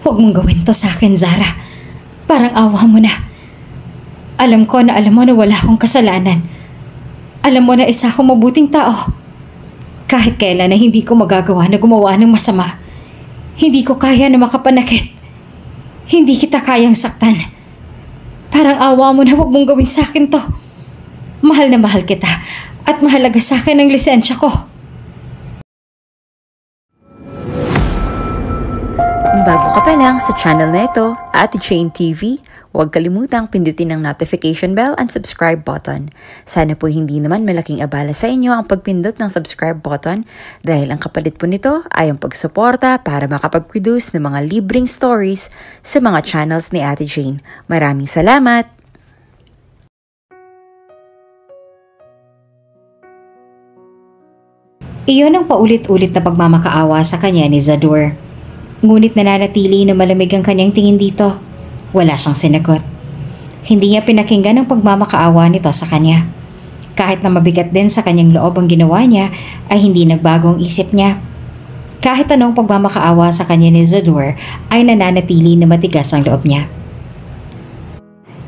Huwag mong gawin to sa akin, Zara. Parang awa mo na. Alam ko na alam mo na wala akong kasalanan. Alam mo na isa akong mabuting tao. Kahit kailan na hindi ko magagawa na gumawa ng masama. Hindi ko kaya na makapanakit. Hindi kita kayang saktan. Parang awa mo na huwag mong gawin sa akin to. Mahal na mahal kita at mahalaga sa akin ang lisensya ko. Kung bago ka pa lang sa channel na ito, Ate Jane TV, huwag kalimutang pindutin ang notification bell and subscribe button. Sana po hindi naman malaking abala sa inyo ang pagpindot ng subscribe button dahil ang kapalit po nito ay ang pagsuporta para makapag-produce ng mga libreng stories sa mga channels ni Ate Jane. Maraming salamat! Iyon ang paulit-ulit na pagmamakaawa sa kanya ni Zador. Ngunit nananatili na malamig ang kanyang tingin dito. Wala siyang sinagot. Hindi niya pinakinggan ang pagmamakaawa nito sa kanya. Kahit na mabigat din sa kanyang loob ang ginawa niya, ay hindi nagbago ang isip niya. Kahit anong pagmamakaawa sa kanya ni Zador, ay nananatili na matigas ang loob niya.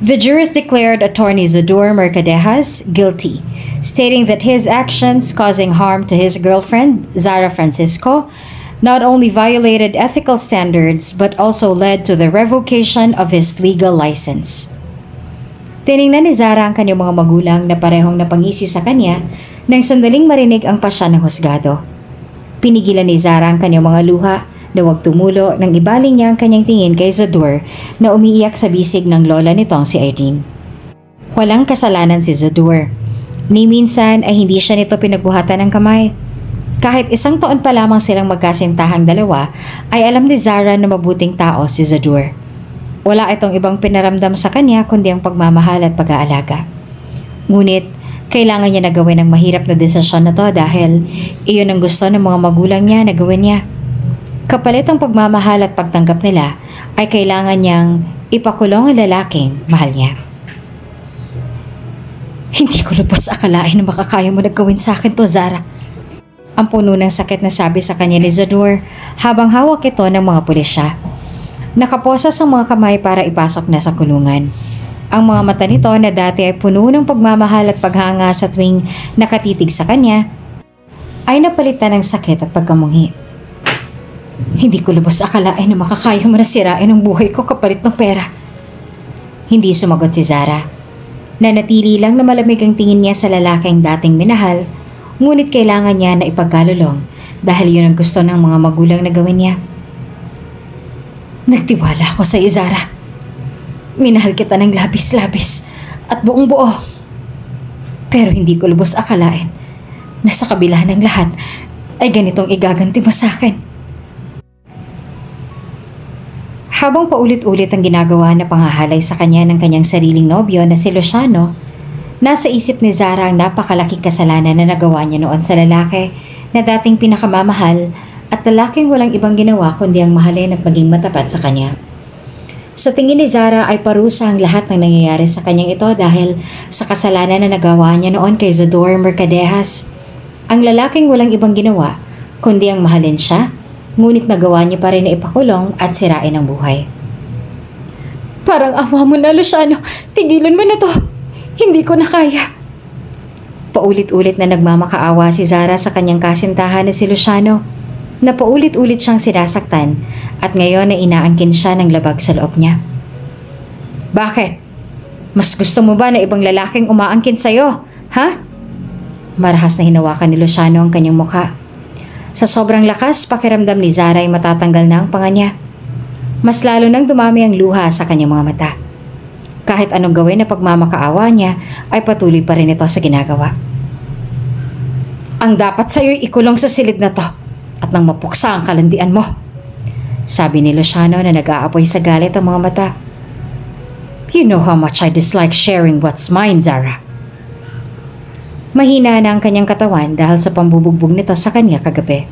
The jurors declared Attorney Zador Mercadejas guilty, stating that his actions causing harm to his girlfriend, Zara Francisco, not only violated ethical standards but also led to the revocation of his legal license. Tiningnan ni Zara ang kanyang mga magulang na parehong napangisi sa kanya nang sandaling marinig ang pasya ng husgado. Pinigilan ni Zara ang kanyang mga luha na huwag tumulo nang ibaling niya ang kanyang tingin kay Zador na umiiyak sa bisig ng lola nitong si Irene. Walang kasalanan si Zador. Ni minsan ay hindi siya nito pinagbuhatan ng kamay. Kahit isang taon pa lamang silang magkasintahang dalawa, ay alam ni Zara na mabuting tao si Zador. Wala itong ibang pinaramdam sa kanya kundi ang pagmamahal at pag-aalaga. Ngunit, kailangan niya na gawin ang mahirap na desisyon na to dahil iyon ang gusto ng mga magulang niya na gawin niya. Kapalit ang pagmamahal at pagtanggap nila, ay kailangan niyang ipakulong ang lalaking mahal niya. Hindi ko lubos akalain na makakaya mo na gawin sa akin to, Zara. Ang puno ng sakit na sabi sa kanya ni Zador habang hawak ito ng mga pulisya. Nakaposas ang mga kamay para ipasok na sa kulungan. Ang mga mata nito na dati ay puno ng pagmamahal at paghanga sa tuwing nakatitig sa kanya ay napalitan ng sakit at pagkamungi. Hindi ko lubos akalain na makakaya mo na sirain ang buhay ko kapalit ng pera. Hindi sumagot si Zara. Nanatili lang na malamig ang tingin niya sa lalaking dating minahal. Ngunit kailangan niya na ipagkalulong dahil yun ang gusto ng mga magulang na gawin niya. Nagtiwala ako sa Zara. Minahal kita ng labis-labis at buong buo. Pero hindi ko lubos akalain na sa kabila ng lahat ay ganitong igaganti mo sa akin. Habang paulit-ulit ang ginagawa na panghahalay sa kanya ng kanyang sariling nobyo na si Luciano, nasa isip ni Zara ang napakalaking kasalanan na nagawa niya noon sa lalaki na dating pinakamamahal at lalaking walang ibang ginawa kundi ang mahalin at maging matapat sa kanya. Sa tingin ni Zara ay parusa ang lahat ng nangyayari sa kanyang ito dahil sa kasalanan na nagawa niya noon kay Zador Mercadejas. Ang lalaking walang ibang ginawa kundi ang mahalin siya, ngunit nagawa niya pa rin na ipakulong at sirain ang buhay. Parang awa mo na, Luciano. Tigilan mo na to. Hindi ko na kaya. Paulit-ulit na nagmamakaawa si Zara sa kanyang kasintahan na si Luciano, na paulit-ulit siyang sinasaktan at ngayon ay inaangkin siya ng labag sa loob niya. Bakit? Mas gusto mo ba na ibang lalaking umaangkin sa'yo? Ha? Marahas na hinawakan ni Luciano ang kanyang mukha. Sa sobrang lakas, pakiramdam ni Zara ay matatanggal na ang panga niya. Mas lalo nang dumami ang luha sa kanyang mga mata. Kahit anong gawin na pagmamakaawa niya, ay patuloy pa rin ito sa ginagawa. Ang dapat sa'yo'y ikulong sa silid na to at nang mapuksa ang kalandian mo, sabi ni Luciano na nag-aapoy sa galit ang mga mata. You know how much I dislike sharing what's mine, Zara. Mahina na ang kanyang katawan dahil sa pambubugbog nito sa kanya kagabi.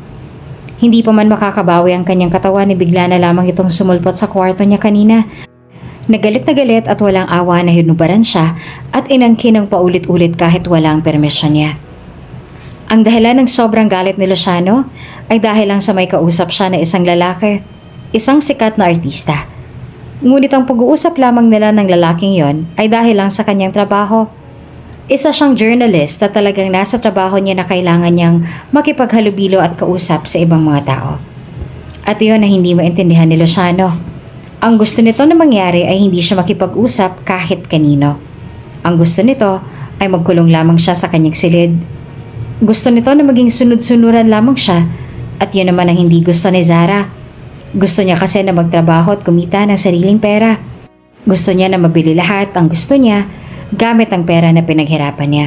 Hindi pa man makakabawi ang kanyang katawan ni bigla na lamang itong sumulpot sa kwarto niya kanina. Nagalit na galit at walang awa na hinubaran siya at inangkin ng paulit-ulit kahit walang permisyon niya. Ang dahilan ng sobrang galit ni Luciano ay dahil lang sa may kausap siya na isang lalaki. isang sikat na artista. Ngunit ang pag-uusap lamang nila ng lalaking yon ay dahil lang sa kanyang trabaho. Isa siyang journalist na talagang nasa trabaho niya na kailangan niyang makipaghalubilo at kausap sa ibang mga tao. At iyon na hindi maintindihan ni Luciano. Ang gusto nito na mangyari ay hindi siya makipag-usap kahit kanino. Ang gusto nito ay magkulong lamang siya sa kanyang silid. Gusto nito na maging sunod-sunuran lamang siya at yun naman ang hindi gusto ni Zara. Gusto niya kasi na magtrabaho at kumita ng sariling pera. Gusto niya na mabili lahat ang gusto niya gamit ang pera na pinaghirapan niya.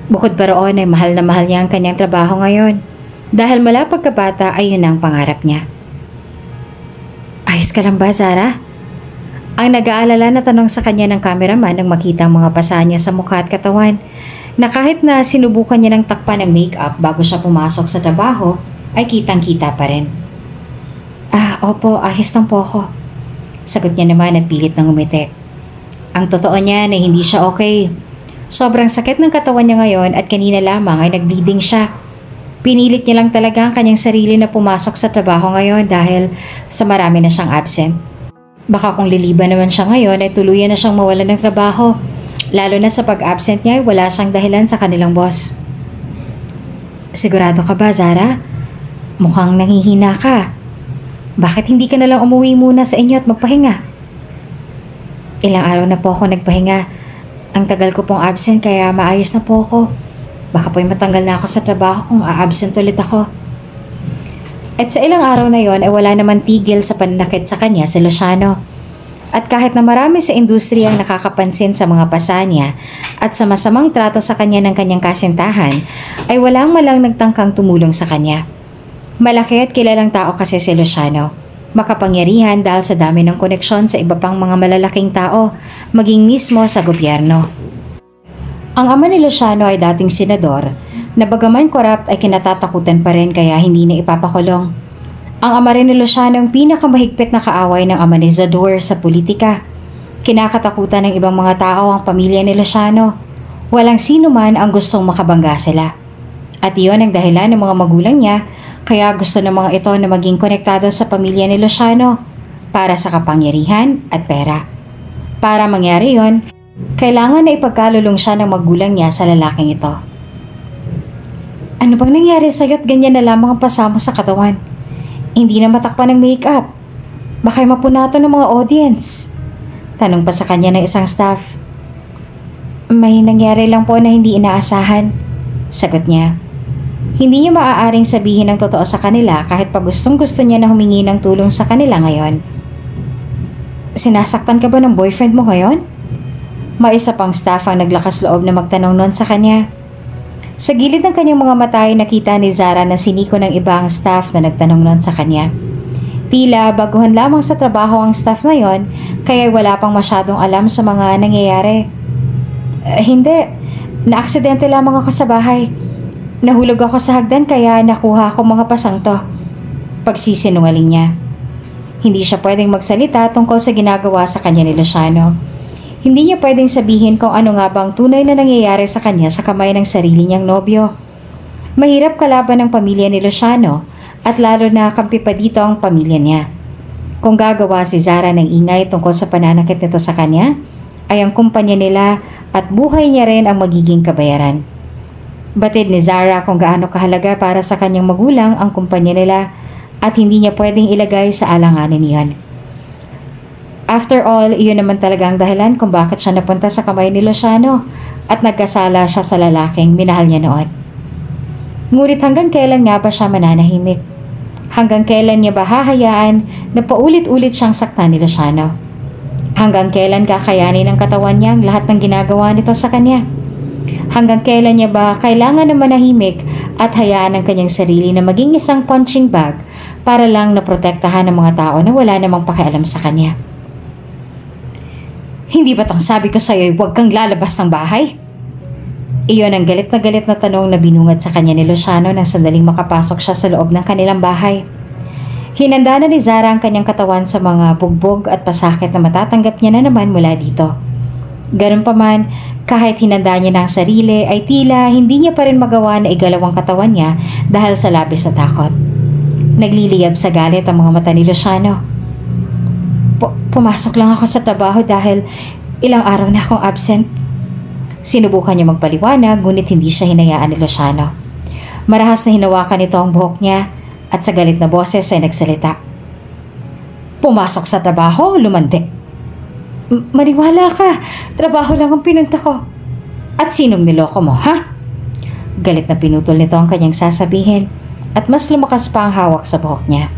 Bukod pa roon ay mahal na mahal niya ang kanyang trabaho ngayon dahil mula pagkabata ay yun ang pangarap niya. Ayos ka lang ba, Zara? Ang nag-aalala na tanong sa kanya ng cameraman nang makita ang mga pasa niya sa mukha at katawan na kahit na sinubukan niya ng takpan ng make-up bago siya pumasok sa trabaho ay kitang-kita pa rin. Opo, ayos lang po ako. Sagot niya naman at pilit ng umiti. Ang totoo niya na hindi siya okay. Sobrang sakit ng katawan niya ngayon at kanina lamang ay nag-bleeding siya. Pinilit niya lang talaga ang kanyang sarili na pumasok sa trabaho ngayon dahil sa marami na siyang absent. Baka kung liliban naman siya ngayon ay tuluyan na siyang mawalan ng trabaho. Lalo na sa pag-absent niya ay wala siyang dahilan sa kanilang boss. Sigurado ka ba, Zara? Mukhang nanghihina ka. Bakit hindi ka nalang umuwi muna sa inyo at magpahinga? Ilang araw na po ako nagpahinga. Ang tagal ko pong absent kaya maayos na po ako. Baka po'y matanggal na ako sa trabaho kung a-absent ulit ako. At sa ilang araw na yon ay wala naman tigil sa pananakit sa kanya si Luciano. At kahit na marami sa industriya ang nakakapansin sa mga pasa niya at sa masamang trato sa kanya ng kanyang kasintahan, ay walang malang nagtangkang tumulong sa kanya. Malaki at kilalang tao kasi si Luciano. Makapangyarihan dahil sa dami ng koneksyon sa iba pang mga malalaking tao, maging mismo sa gobyerno. Ang ama ni Luciano ay dating senador, na bagaman korap ay kinatatakutan pa rin kaya hindi na ipapakulong. Ang ama rin ni Luciano ang pinakamahigpit na kaaway ng ama ni Zador sa politika. Kinakatakutan ng ibang mga tao ang pamilya ni Luciano. Walang sino man ang gustong makabangga sila. At iyon ang dahilan ng mga magulang niya, kaya gusto ng mga ito na maging konektado sa pamilya ni Luciano para sa kapangyarihan at pera. Para mangyari yon, kailangan na ipagkalulong siya ng magulang niya sa lalaking ito. Ano bang nangyari sa'yo at ganyan na lamang ang pasamo sa katawan? Hindi na matakpan ng make-up. Baka'y mapunato ng mga audience. Tanong pa sa kanya ng isang staff. May nangyari lang po na hindi inaasahan. Sagot niya. Hindi niya maaaring sabihin ang totoo sa kanila kahit pa gustong-gusto niya na humingi ng tulong sa kanila ngayon. Sinasaktan ka ba ng boyfriend mo ngayon? May isa pang staff ang naglakas loob na magtanong noon sa kanya. Sa gilid ng kanyang mga mata ay nakita ni Zara na siniko ng ibang staff na nagtanong noon sa kanya. Tila baguhan lamang sa trabaho ang staff na yon, kaya wala pang masyadong alam sa mga nangyayari. Hindi, naaksidente lamang ako sa bahay. Nahulog ako sa hagdan kaya nakuha ko mga pasang to. Pagsisinungaling niya. Hindi siya pwedeng magsalita tungkol sa ginagawa sa kanya ni Luciano. Hindi niya pwedeng sabihin kung ano nga bang tunay na nangyayari sa kanya sa kamay ng sarili niyang nobyo. Mahirap kalaban ng pamilya ni Luciano at lalo na kampi pa dito ang pamilya niya. Kung gagawa si Zara ng ingay tungkol sa pananakit nito sa kanya, ay ang kumpanya nila at buhay niya rin ang magiging kabayaran. Batid ni Zara kung gaano kahalaga para sa kanyang magulang ang kumpanya nila at hindi niya pwedeng ilagay sa alanganin niyan. After all, iyon naman talaga ang dahilan kung bakit siya napunta sa kamay ni Luciano at nagkasala siya sa lalaking minahal niya noon. Ngunit hanggang kailan nga ba siya mananahimik? Hanggang kailan niya ba hahayaan na paulit-ulit siyang saktan ni Luciano? Hanggang kailan kakayanin ng katawan niya ang lahat ng ginagawa nito sa kanya? Hanggang kailan niya ba kailangan na manahimik at hayaan ang kanyang sarili na maging isang punching bag para lang naprotektahan ng mga tao na wala namang pakialam sa kanya? Hindi ba't ang sabi ko sa'yo ay huwag kang lalabas ng bahay? Iyon ang galit na tanong na binungad sa kanya ni Luciano nang sandaling makapasok siya sa loob ng kanilang bahay. Hinanda na ni Zara ang kanyang katawan sa mga bugbog at pasakit na matatanggap niya na naman mula dito. Ganun pa man, kahit hinanda niya na ang sarili ay tila hindi niya pa rin magawa na igalaw ang katawan niya dahil sa labis na takot. Nagliliyab sa galit ang mga mata ni Luciano. Pumasok lang ako sa trabaho dahil ilang araw na akong absent. Sinubukan niya magpaliwanag ngunit hindi siya hinayaan ni Luciano. Marahas na hinawakan nito ang buhok niya at sa galit na boses ay nagsalita. Pumasok sa trabaho, lumande. Maniwala ka, trabaho lang ang pinunta ko. At sinong niloko mo, ha? Galit na pinutol nito ang kanyang sasabihin at mas lumakas pa ang hawak sa buhok niya.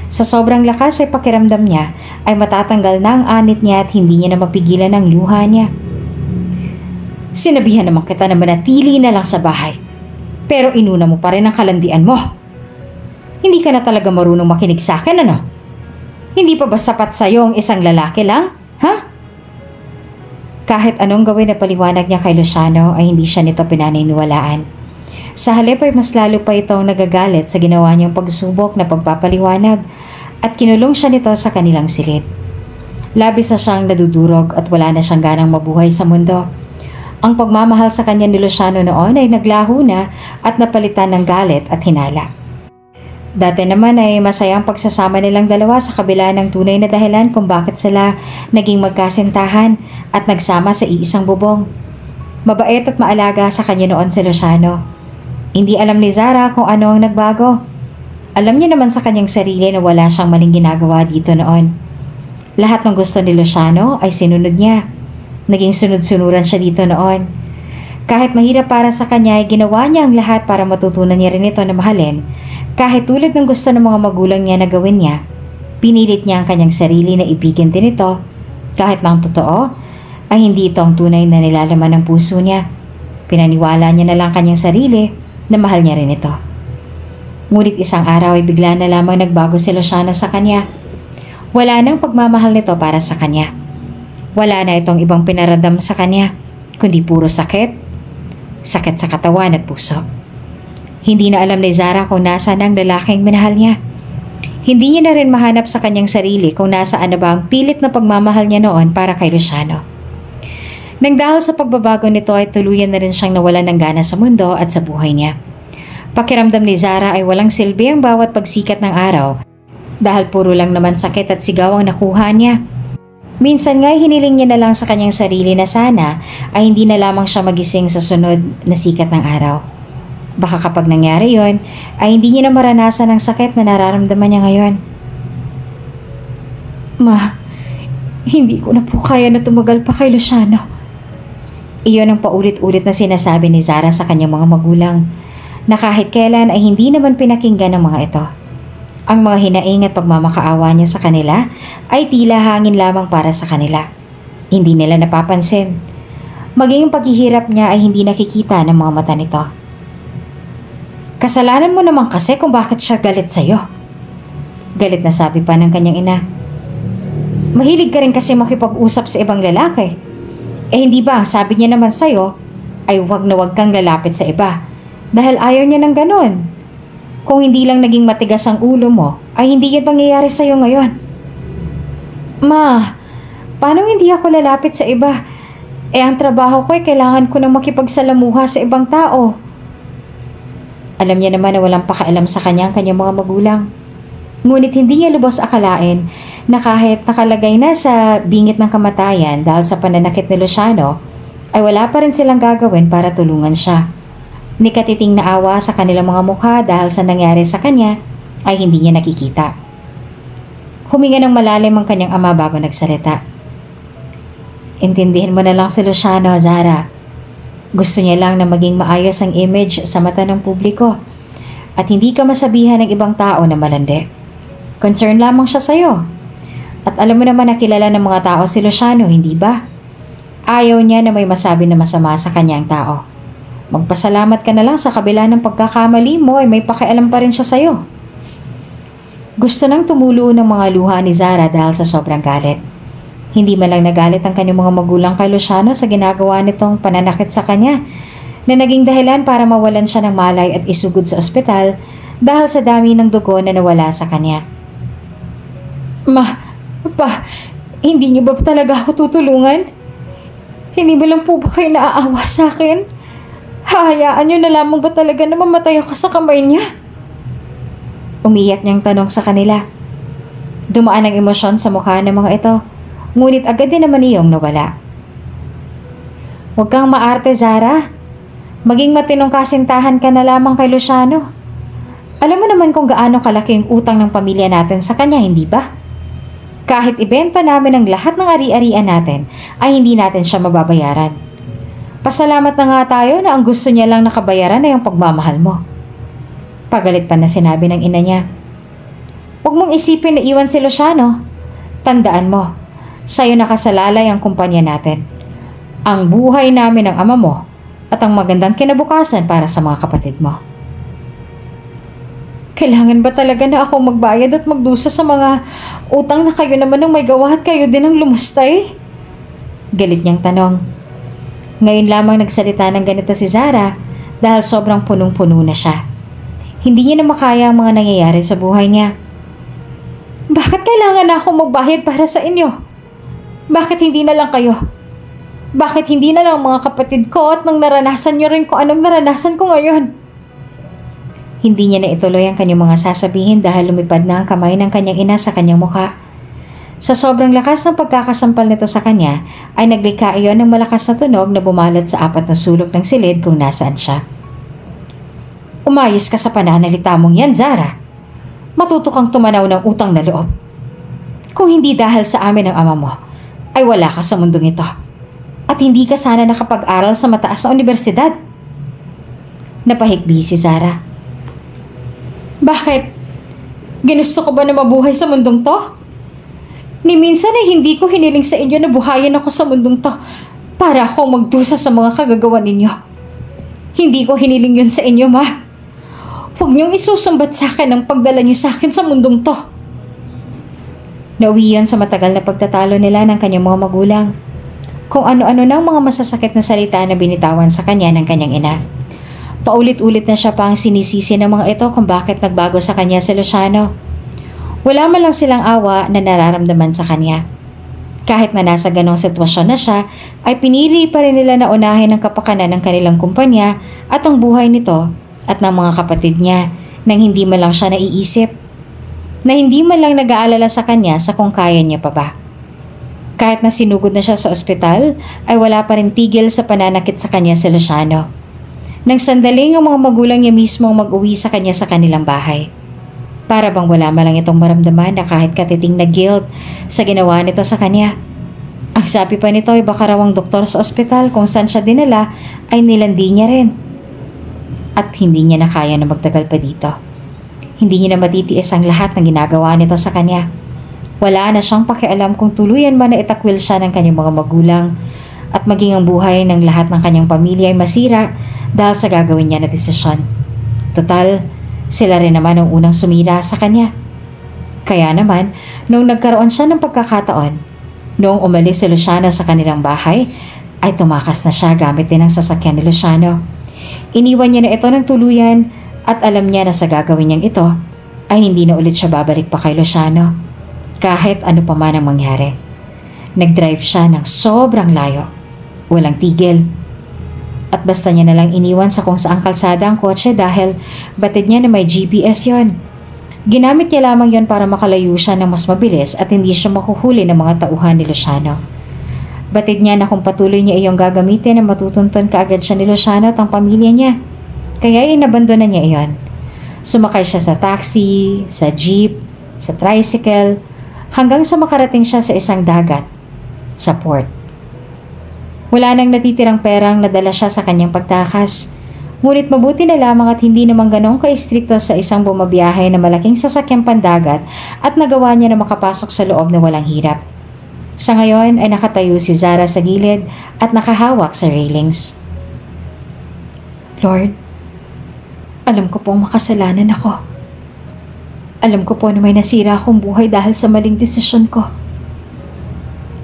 Sa sobrang lakas ay pakiramdam niya ay matatanggal na ang anit niya at hindi niya na mapigilan ang luha niya. Sinabihan naman kita na manatili na lang sa bahay. Pero inuna mo pa rin ang kalandian mo. Hindi ka na talaga marunong makinig sa akin, ano? Hindi pa ba sapat sa'yo ang isang lalaki lang, ha? Kahit anong gawin na paliwanag niya kay Luciano ay hindi siya nito pinaniniwalaan. Sa halip ay mas lalo pa itong nagagalit sa ginawa niyang pagsubok na pagpapaliwanag at kinulong siya nito sa kanilang silid. Labis na siyang nadudurog at wala na siyang ganang mabuhay sa mundo. Ang pagmamahal sa kanya ni Luciano noon ay naglaho na at napalitan ng galit at hinala. Dati naman ay masayang pagsasama nilang dalawa sa kabila ng tunay na dahilan kung bakit sila naging magkasintahan at nagsama sa iisang bubong. Mabait at maalaga sa kanya noon si Luciano. Hindi alam ni Zara kung ano ang nagbago. Alam niya naman sa kanyang sarili na wala siyang maling ginagawa dito noon. Lahat ng gusto ni Luciano ay sinunod niya. Naging sunod-sunuran siya dito noon. Kahit mahirap para sa kanya ay ginawa niya ang lahat para matutunan niya rin ito na mahalin. Kahit tulad ng gusto ng mga magulang niya na gawin niya, pinilit niya ang kanyang sarili na ibigin din ito. Kahit ng totoo, ay hindi ito ang tunay na nilalaman ng puso niya. Pinaniwala niya na lang kanyang sarili na mahal niya rin ito. Ngunit isang araw ay bigla na lamang nagbago si Luciano sa kanya. Wala nang pagmamahal nito para sa kanya. Wala na itong ibang pinaramdam sa kanya, kundi puro sakit. Sakit sa katawan at puso. Hindi na alam ni Zara kung nasaan ang lalaking minahal niya. Hindi niya na rin mahanap sa kanyang sarili kung nasaan na ba ang pilit na pagmamahal niya noon para kay Luciano. Nang dahil sa pagbabago nito ay tuluyan na rin siyang nawalan ng gana sa mundo at sa buhay niya. Pakiramdam ni Zara ay walang silbi ang bawat pagsikat ng araw dahil puro lang naman sakit at sigaw ang nakuha niya. Minsan nga'y hiniling niya na lang sa kanyang sarili na sana ay hindi na lamang siya magising sa sunod na sikat ng araw. Baka kapag nangyari yon ay hindi niya na maranasan ang sakit na nararamdaman niya ngayon. Ma, hindi ko na po kaya na tumagal pa kay Luciano. Iyon ang paulit-ulit na sinasabi ni Zara sa kanyang mga magulang na kahit kailan ay hindi naman pinakinggan ng mga ito. Ang mga hinaing at pagmamakaawa niya sa kanila ay tila hangin lamang para sa kanila. Hindi nila napapansin. Maging paghihirap niya ay hindi nakikita ng mga mata nito. Kasalanan mo naman kasi kung bakit siya galit sa'yo. Galit na sabi pa ng kanyang ina. Mahilig ka rin kasi makipag-usap sa ibang lalaki. Hindi ba ang sabi niya naman sa'yo ay huwag na huwag kang lalapit sa iba dahil ayaw niya ng ganon. Kung hindi lang naging matigas ang ulo mo ay hindi yan pangyayari sa'yo ngayon. Ma, paano hindi ako lalapit sa iba? Ang trabaho ko ay kailangan ko nang makipagsalamuha sa ibang tao. Alam niya naman na walang pakialam sa kanya ang kanyang mga magulang. Ngunit hindi niya lubos akalain na kahit nakalagay na sa bingit ng kamatayan dahil sa pananakit ni Luciano, ay wala pa rin silang gagawin para tulungan siya. Ni katiting na awa sa kanilang mga mukha dahil sa nangyari sa kanya ay hindi niya nakikita. Huminga ng malalim ang kanyang ama bago nagsalita. Intindihin mo na lang si Luciano, Zara. Gusto niya lang na maging maayos ang image sa mata ng publiko at hindi ka masabihan ng ibang tao na malandi. Concern lamang siya sa'yo. At alam mo naman na kilala ng mga tao si Luciano, hindi ba? Ayaw niya na may masabi na masama sa kanyang tao. Magpasalamat ka na lang sa kabila ng pagkakamali mo ay may pakialam pa rin siya sa'yo. Gusto nang tumulo ng mga luha ni Zara dahil sa sobrang galit. Hindi man lang nagalit ang kanyang mga magulang kay Luciano sa ginagawa nitong pananakit sa kanya na naging dahilan para mawalan siya ng malay at isugod sa ospital dahil sa dami ng dugo na nawala sa kanya. Pa, hindi niyo ba talaga ako tutulungan? Hindi ba lang po ba kayo naaawa sa akin? Hahayaan niyo na lamang ba talaga na mamatay ako sa kamay niya? Umiyak niyang tanong sa kanila. Dumaan ang emosyon sa mukha ng mga ito, ngunit agad din naman iyong nawala. Huwag kang maarte, Zara. Maging matinong kasintahan ka na lamang kay Luciano. Alam mo naman kung gaano kalaki ang utang ng pamilya natin sa kanya, hindi ba? Kahit ibenta namin ang lahat ng ari-arian natin, ay hindi natin siya mababayaran. Pasalamat na nga tayo na ang gusto niya lang nakabayaran ay ang pagmamahal mo. Pagalit pa na sinabi ng ina niya. Huwag mong isipin na iwan si Luciano. Tandaan mo, sa'yo nakasalalay ang kumpanya natin. Ang buhay namin ng ama mo at ang magandang kinabukasan para sa mga kapatid mo. Kailangan ba talaga na ako magbayad at magdusa sa mga utang na kayo naman ang may gawa at kayo din ang lumustay? Galit niyang tanong. Ngayon lamang nagsalita ng ganito si Zara dahil sobrang punong-puno na siya. Hindi niya na makaya ang mga nangyayari sa buhay niya. Bakit kailangan na ako magbayad para sa inyo? Bakit hindi na lang kayo? Bakit hindi na lang mga kapatid ko at nang naranasan niyo rin kung anong naranasan ko ngayon? Hindi niya na ituloy ang kanyang mga sasabihin dahil lumipad na ang kamay ng kanyang ina sa kanyang mukha. Sa sobrang lakas ng pagkakasampal nito sa kanya, ay naglika iyon ng malakas na tunog na bumalot sa apat na sulok ng silid kung nasaan siya. Umayos ka sa pananalita mong yan, Zara. Matuto kang tumanaw ng utang na loob. Kung hindi dahil sa amin ng ama mo, ay wala ka sa mundong ito. At hindi ka sana nakapag-aral sa mataas na universidad. Napahikbi si Zara. Bakit? Ginusto ko ba na mabuhay sa mundong to? Ni minsan ay hindi ko hiniling sa inyo na buhayin ako sa mundong to para akong magdusa sa mga kagagawa ninyo. Hindi ko hiniling yun sa inyo, ma. Huwag niyong isusumbat sa akin ang pagdala niyo sa akin sa mundong to. Nauwi yan sa matagal na pagtatalo nila ng kanyang mga magulang. Kung ano-ano nang mga masasakit na salita na binitawan sa kanya ng kanyang ina. Paulit-ulit na siya pa ang sinisisi ng mga ito kung bakit nagbago sa kanya si Luciano. Wala man lang silang awa na nararamdaman sa kanya. Kahit na nasa ganong sitwasyon na siya, ay pinili pa rin nila na unahin ang kapakanan ng kanilang kumpanya at ang buhay nito at ng mga kapatid niya nang hindi man lang siya naiisip. Na hindi man lang nag-aalala sa kanya sa kung kaya niya pa ba. Kahit na sinugod na siya sa ospital, ay wala pa rin tigil sa pananakit sa kanya si Luciano. Nang sandaling ang mga magulang niya mismo mag-uwi sa kanya sa kanilang bahay. Para bang wala man lang itong maramdaman na kahit katiting na guilt sa ginawa nito sa kanya. Ang sabi pa nito ay baka raw ang doktor sa ospital kung saan siya dinala ay nilandi niya rin. At hindi niya na kaya na magtagal pa dito. Hindi niya na matitiis ang lahat ng ginagawa nito sa kanya. Wala na siyang pakialam kung tuluyan ba na itakwil siya ng kanyang mga magulang at maging ang buhay ng lahat ng kanyang pamilya ay masira dahil sa gagawin niya na desisyon. Total, sila rin naman ang unang sumira sa kanya. Kaya naman, nung nagkaroon siya ng pagkakataon, noong umalis si Luciano sa kanilang bahay, ay tumakas na siya gamit din ang sasakyan ni Luciano. Iniwan niya na ito ng tuluyan at alam niya na sa gagawin niyang ito ay hindi na ulit siya babalik pa kay Luciano. Kahit ano pa man ang mangyari. Nag-drive siya ng sobrang layo. Walang tigil. At basta niya nalang iniwan sa kung saang kalsada ang kotse dahil batid niya na may GPS yon. Ginamit niya lamang yon para makalayo siya ng mas mabilis at hindi siya makuhuli ng mga tauhan ni Luciano. Batid niya na kung patuloy niya iyong gagamitin na matutuntun kaagad siya ni Luciano at ang pamilya niya. Kaya inabandonan niya iyon. Sumakay siya sa taxi, sa jeep, sa tricycle, hanggang sa makarating siya sa isang dagat, sa port. Wala nang natitirang perang nadala siya sa kanyang pagtakas. Ngunit mabuti na lamang at hindi naman ganong ka-istrikto sa isang bumabiyahe na malaking sasakyang pandagat at nagawa niya na makapasok sa loob na walang hirap. Sa ngayon ay nakatayo si Zara sa gilid at nakahawak sa railings. Lord, alam ko pong makasalanan ako. Alam ko po na may nasira akong buhay dahil sa maling desisyon ko.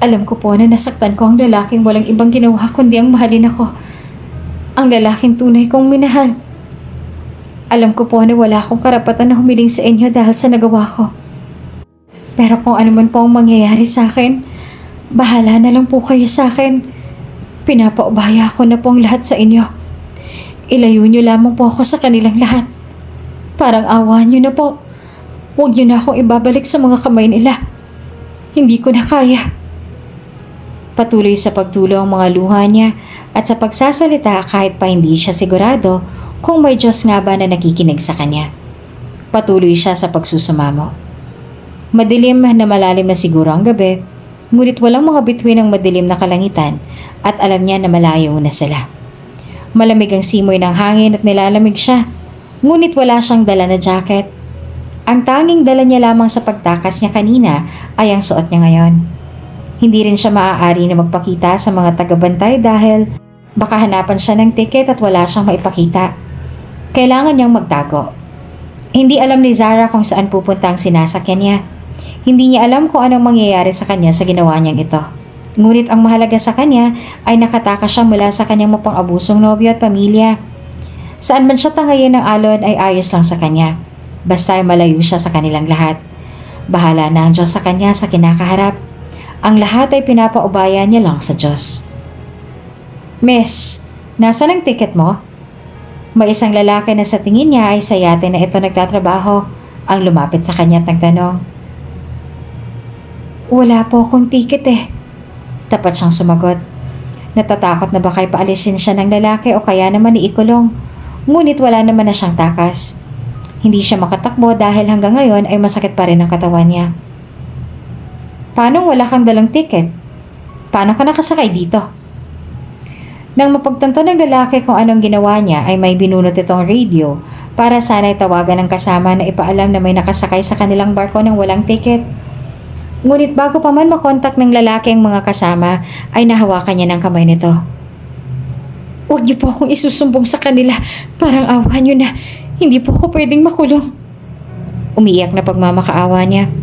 Alam ko po na nasaktan ko ang lalaking walang ibang ginawa kundi ang mahalin ako. Ang lalaking tunay kong minahal. Alam ko po na wala akong karapatan na humiling sa inyo dahil sa nagawa ko. Pero kung ano man po ang mangyayari sa akin, bahala na lang po kayo sa akin. Pinapaubaya ko na po ang lahat sa inyo. Ilayo niyo lamang po ako sa kanilang lahat. Parang awa niyo na po. Huwag niyo na akong ibabalik sa mga kamay nila. Hindi ko na kaya. Patuloy sa pagtulo ang mga luha niya at sa pagsasalita kahit pa hindi siya sigurado kung may Diyos nga ba na nakikinig sa kanya. Patuloy siya sa pagsusumamo. Madilim na malalim na siguro ang gabi, ngunit walang mga bituin ng madilim na kalangitan at alam niya na malayo na sila. Malamig ang simoy ng hangin at nilalamig siya, ngunit wala siyang dala na jacket. Ang tanging dala niya lamang sa pagtakas niya kanina ay ang suot niya ngayon. Hindi rin siya maaari na magpakita sa mga tagabantay dahil baka hanapan siya ng tiket at wala siyang maipakita. Kailangan niyang magtago. Hindi alam ni Zara kung saan pupunta ang sinasakyan niya. Hindi niya alam kung anong mangyayari sa kanya sa ginawa niyang ito. Ngunit ang mahalaga sa kanya ay nakatakas siya mula sa kanyang mapang-abusong nobyo at pamilya. Saan man siya tangayin ng alon ay ayos lang sa kanya. Basta ay malayo siya sa kanilang lahat. Bahala na ang Diyos sa kanya sa kinakaharap. Ang lahat ay pinapaubaya niya lang sa Diyos. Miss, nasaan ang ticket mo? May isang lalaki na sa tingin niya ay sa yate na ito nagtatrabaho ang lumapit sa kanya at nagtanong. Wala po akong ticket eh. Tapat siyang sumagot. Natatakot na baka ipaalisin siya ng lalaki o kaya naman iikulong. Ngunit wala naman na siyang takas. Hindi siya makatakbo dahil hanggang ngayon ay masakit pa rin ang katawan niya. Paano wala kang dalang ticket? Paano ka nakasakay dito? Nang mapagtanto ng lalaki kung anong ginawa niya ay may binunot itong radio para sana'y tawagan ng kasama na ipaalam na may nakasakay sa kanilang barko ng walang ticket. Ngunit bago pa man makontak ng lalaki ang mga kasama ay nahawakan niya ng kamay nito. Huwag niyo po akong isusumbong sa kanila. Parang awa niyo na. Hindi po ako pwedeng makulong. Umiiyak na pagmamakaawa niya.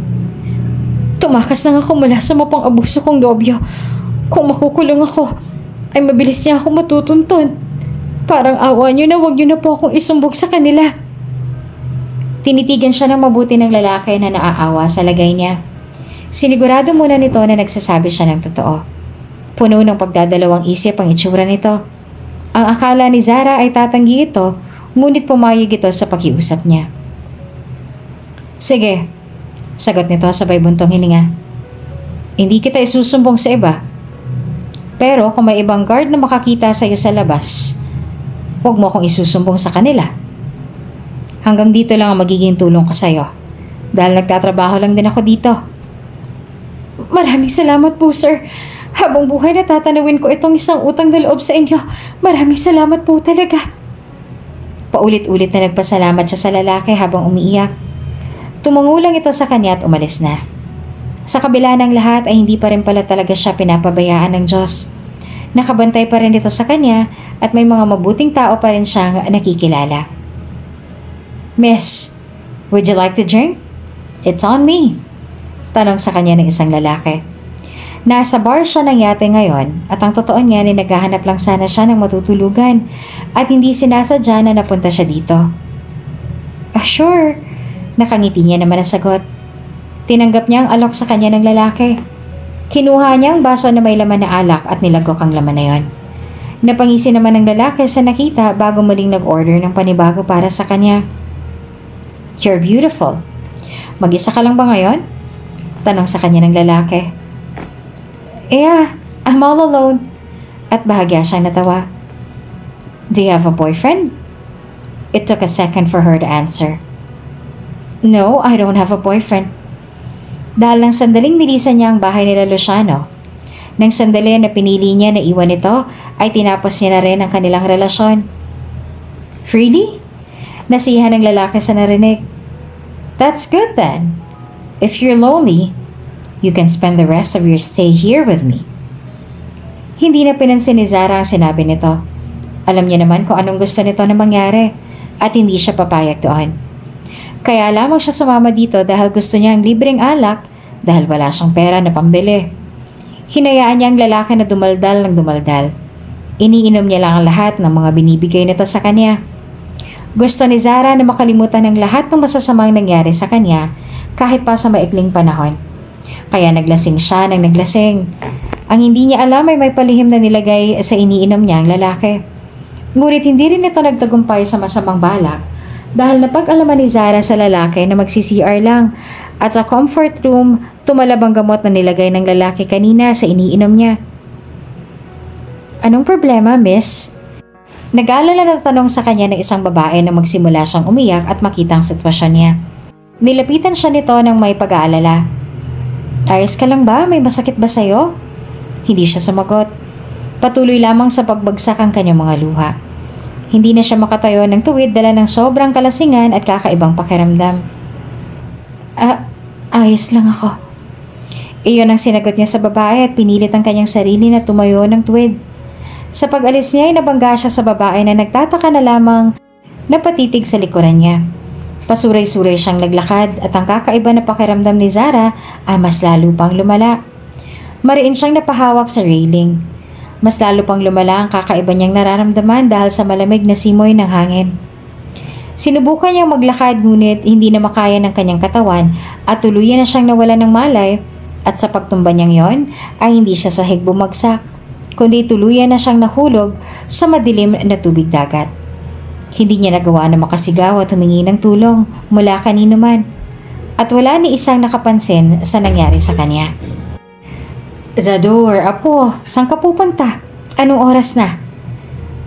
Tumakas lang ako mula sa mapang-abuso kong nobyo. Kung makukulong ako, ay mabilis niya ako matutuntun. Parang awa niyo na, huwag niyo na po akong isumbong sa kanila. Tinitigan siya ng mabuti ng lalaki na naaawa sa lagay niya. Sinigurado muna nito na nagsasabi siya ng totoo. Puno ng pagdadalawang isip ang itsura nito. Ang akala ni Zara ay tatanggi ito, ngunit pumayag ito sa pakiusap niya. Sige, sagot nito sabay buntong hininga. Hindi kita isusumbong sa iba. Pero kung may ibang guard na makakita sa iyo sa labas, huwag mo akong isusumbong sa kanila. Hanggang dito lang ang magiging tulong ko sa iyo. Dahil nagtatrabaho lang din ako dito. Maraming salamat po, sir. Habang buhay na tatanawin ko itong isang utang na loob sa inyo. Maraming salamat po talaga. Paulit-ulit na nagpasalamat siya sa lalaki habang umiiyak. Tumango lang ito sa kanya at umalis na. Sa kabila ng lahat ay hindi pa rin pala talaga siya pinapabayaan ng Diyos. Nakabantay pa rin ito sa kanya at may mga mabuting tao pa rin siyang nakikilala. Miss, would you like to drink? It's on me. Tanong sa kanya ng isang lalaki. Nasa bar siya ng yate ngayon at ang totoo niya ay naghahanap lang sana siya ng matutulugan at hindi sinasadya na napunta siya dito. Sure. Nakangiti niya naman ang sagot. Tinanggap niya ang alok sa kanya ng lalaki. Kinuha niya ang baso na may laman na alak at nilagok ang laman na yon. Napangisi naman ng lalaki sa nakita bago muling nag-order ng panibago para sa kanya. You're beautiful. Mag-isa ka lang ba ngayon? Tanong sa kanya ng lalaki. Yeah, I'm all alone. At bahagya siyang natawa. Do you have a boyfriend? It took a second for her to answer. No, I don't have a boyfriend. Dahil ng sandaling nilisan niya ang bahay nila Luciano. Nang sandali na pinili niya na iwan ito, ay tinapos niya na rin ang kanilang relasyon. Really? Nasiyahan ng lalaki sa narinig. That's good then. If you're lonely, you can spend the rest of your stay here with me. Hindi na pinansin ni Zara ang sinabi nito. Alam niya naman kung anong gusto nito na mangyari at hindi siya papayag doon. Kaya lamang siya sumama dito dahil gusto niya ang libreng alak dahil wala siyang pera na pambili. Hinayaan niya ang lalaki na dumaldal ng dumaldal. Iniinom niya lang ang lahat ng mga binibigay nito sa kanya. Gusto ni Zara na makalimutan ng lahat ng masasamang nangyari sa kanya kahit pa sa maikling panahon. Kaya naglasing siya ng naglasing. Ang hindi niya alam ay may palihim na nilagay sa iniinom niya ang lalaki. Ngunit hindi rin ito nagtagumpay sa masamang balak dahil napag-alaman ni Zara sa lalaki na magsi-CR lang at sa comfort room tumalab ang gamot na nilagay ng lalaki kanina sa iniinom niya. Anong problema, miss? Nag-aalala na tanong sa kanya ng isang babae na magsimula siyang umiyak at makita ang sitwasyon niya. Nilapitan siya nito ng may pag-aalala. Ayos ka lang ba? May masakit ba sa'yo? Hindi siya sumagot. Patuloy lamang sa pagbagsak ang kanyang mga luha. Hindi na siya makatayo ng tuwid dala ng sobrang kalasingan at kakaibang pakiramdam. Ayos lang ako. Iyon ang sinagot niya sa babae at pinilit ang kanyang sarili na tumayo ng tuwid. Sa pag-alis niya ay nabangga siya sa babae na nagtataka na lamang na patitig sa likuran niya. Pasuray-suray siyang naglakad at ang kakaiba na pakiramdam ni Zara ay mas lalo pang lumala. Mariin siyang napahawak sa railing. Mas lalo pang lumala ang kakaiba niyang nararamdaman dahil sa malamig na simoy ng hangin. Sinubukan niyang maglakad ngunit hindi na makaya ng kanyang katawan at tuluyan na siyang nawala ng malay at sa pagtumba niyang yon ay hindi siya sahig bumagsak, kundi tuluyan na siyang nahulog sa madilim na tubig dagat. Hindi niya nagawa na makasigaw at humingi ng tulong mula kanino man at wala ni isang nakapansin sa nangyari sa kanya. Zador, apo, saan ka pupunta? Anong oras na?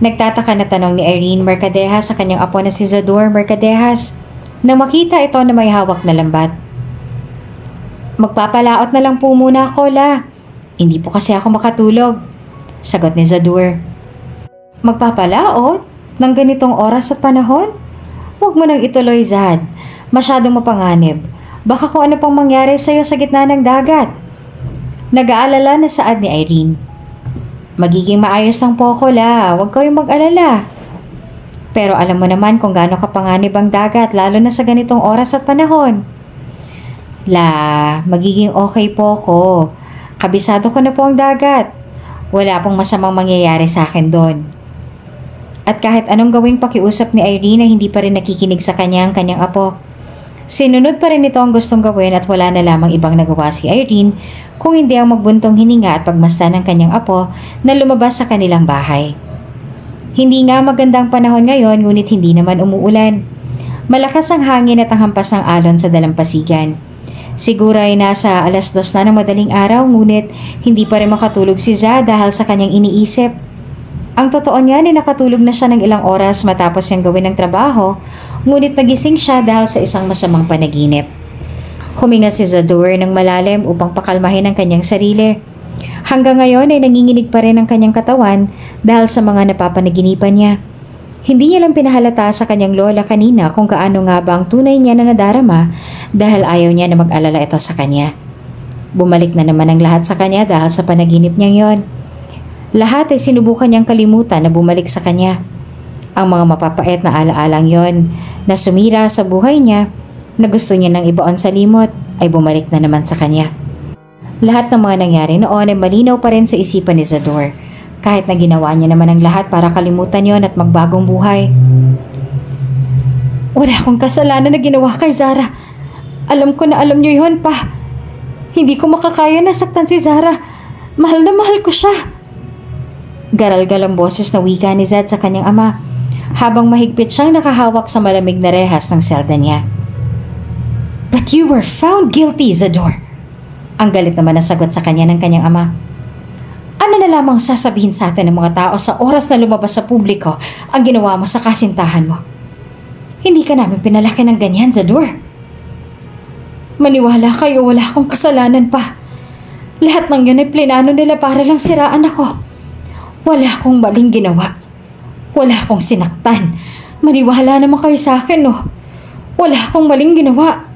Nagtataka na tanong ni Irene Mercadehas sa kanyang apo na si Zador Mercadehas nang makita ito na may hawak na lambat. Magpapalaot na lang po muna ako, La. Hindi po kasi ako makatulog, sagot ni Zador. Magpapalaot? Nang ganitong oras at panahon? Huwag mo nang ituloy, Zad. Masyadong mapanganib. Baka kung ano pang mangyari sa'yo sa gitna ng dagat. Nag-aalala na saad ni Irene. Magiging maayos lang po ako, La. Huwag kayong mag-alala. Pero alam mo naman kung gaano kapanganib ang dagat, lalo na sa ganitong oras at panahon. La, magiging okay po ako. Kabisado ko na po ang dagat. Wala pong masamang mangyayari sa akin doon. At kahit anong gawing pakiusap ni Irene ay hindi pa rin nakikinig sa kanyang apo. Sinunod pa rin ito ang gustong gawin at wala na lamang ibang nagawa si Irene kung hindi ang magbuntong hininga at pagmasdan ng kanyang apo na lumabas sa kanilang bahay. Hindi nga magandang panahon ngayon ngunit hindi naman umuulan. Malakas ang hangin at ang hampas ng alon sa dalampasigan. Siguro ay nasa 2:00 na ng madaling araw ngunit hindi pa rin makatulog si Za dahil sa kanyang iniisip. Ang totoo niyan ay nakatulog na siya ng ilang oras matapos niyang gawin ng trabaho, ngunit nagising siya dahil sa isang masamang panaginip. Huminga si Zador ng malalim upang pakalmahin ang kanyang sarili. Hanggang ngayon ay nanginginig pa rin ang kanyang katawan dahil sa mga napapanaginipan niya. Hindi niya lang pinahalata sa kanyang lola kanina kung gaano nga ba ang tunay niya na nadarama dahil ayaw niya na mag-alala ito sa kanya. Bumalik na naman ang lahat sa kanya dahil sa panaginip niyang yon. Lahat ay sinubukan niyang kalimutan na bumalik sa kanya. Ang mga mapapait na alaalang yon na sumira sa buhay niya na gusto niya nang ibaon sa limot ay bumalik na naman sa kanya. Lahat ng mga nangyari noon ay malinaw pa rin sa isipan ni Zador kahit na ginawa niya naman ang lahat para kalimutan yon at magbagong buhay. Wala akong kasalanan na ginawa kay Zara. Alam ko na alam niyo yon pa. Hindi ko makakaya na saktan si Zara. Mahal na mahal ko siya. Garal-gal ang boses na wika ni Zad sa kanyang ama habang mahigpit siyang nakahawak sa malamig na rehas ng selda niya. But you were found guilty, Zador. Ang galit naman na sagot sa kanya ng kanyang ama. Ano na lamang sasabihin sa atin ng mga tao sa oras na lumabas sa publiko ang ginawa mo sa kasintahan mo? Hindi ka namin pinalaki ng ganyan, Zador. Maniwala kayo, wala akong kasalanan pa. Lahat ng yun ay plinano nila para lang siraan ako. Wala akong maling ginawa. Wala akong sinaktan. Maniwala naman kayo sa akin, no? Wala akong maling ginawa.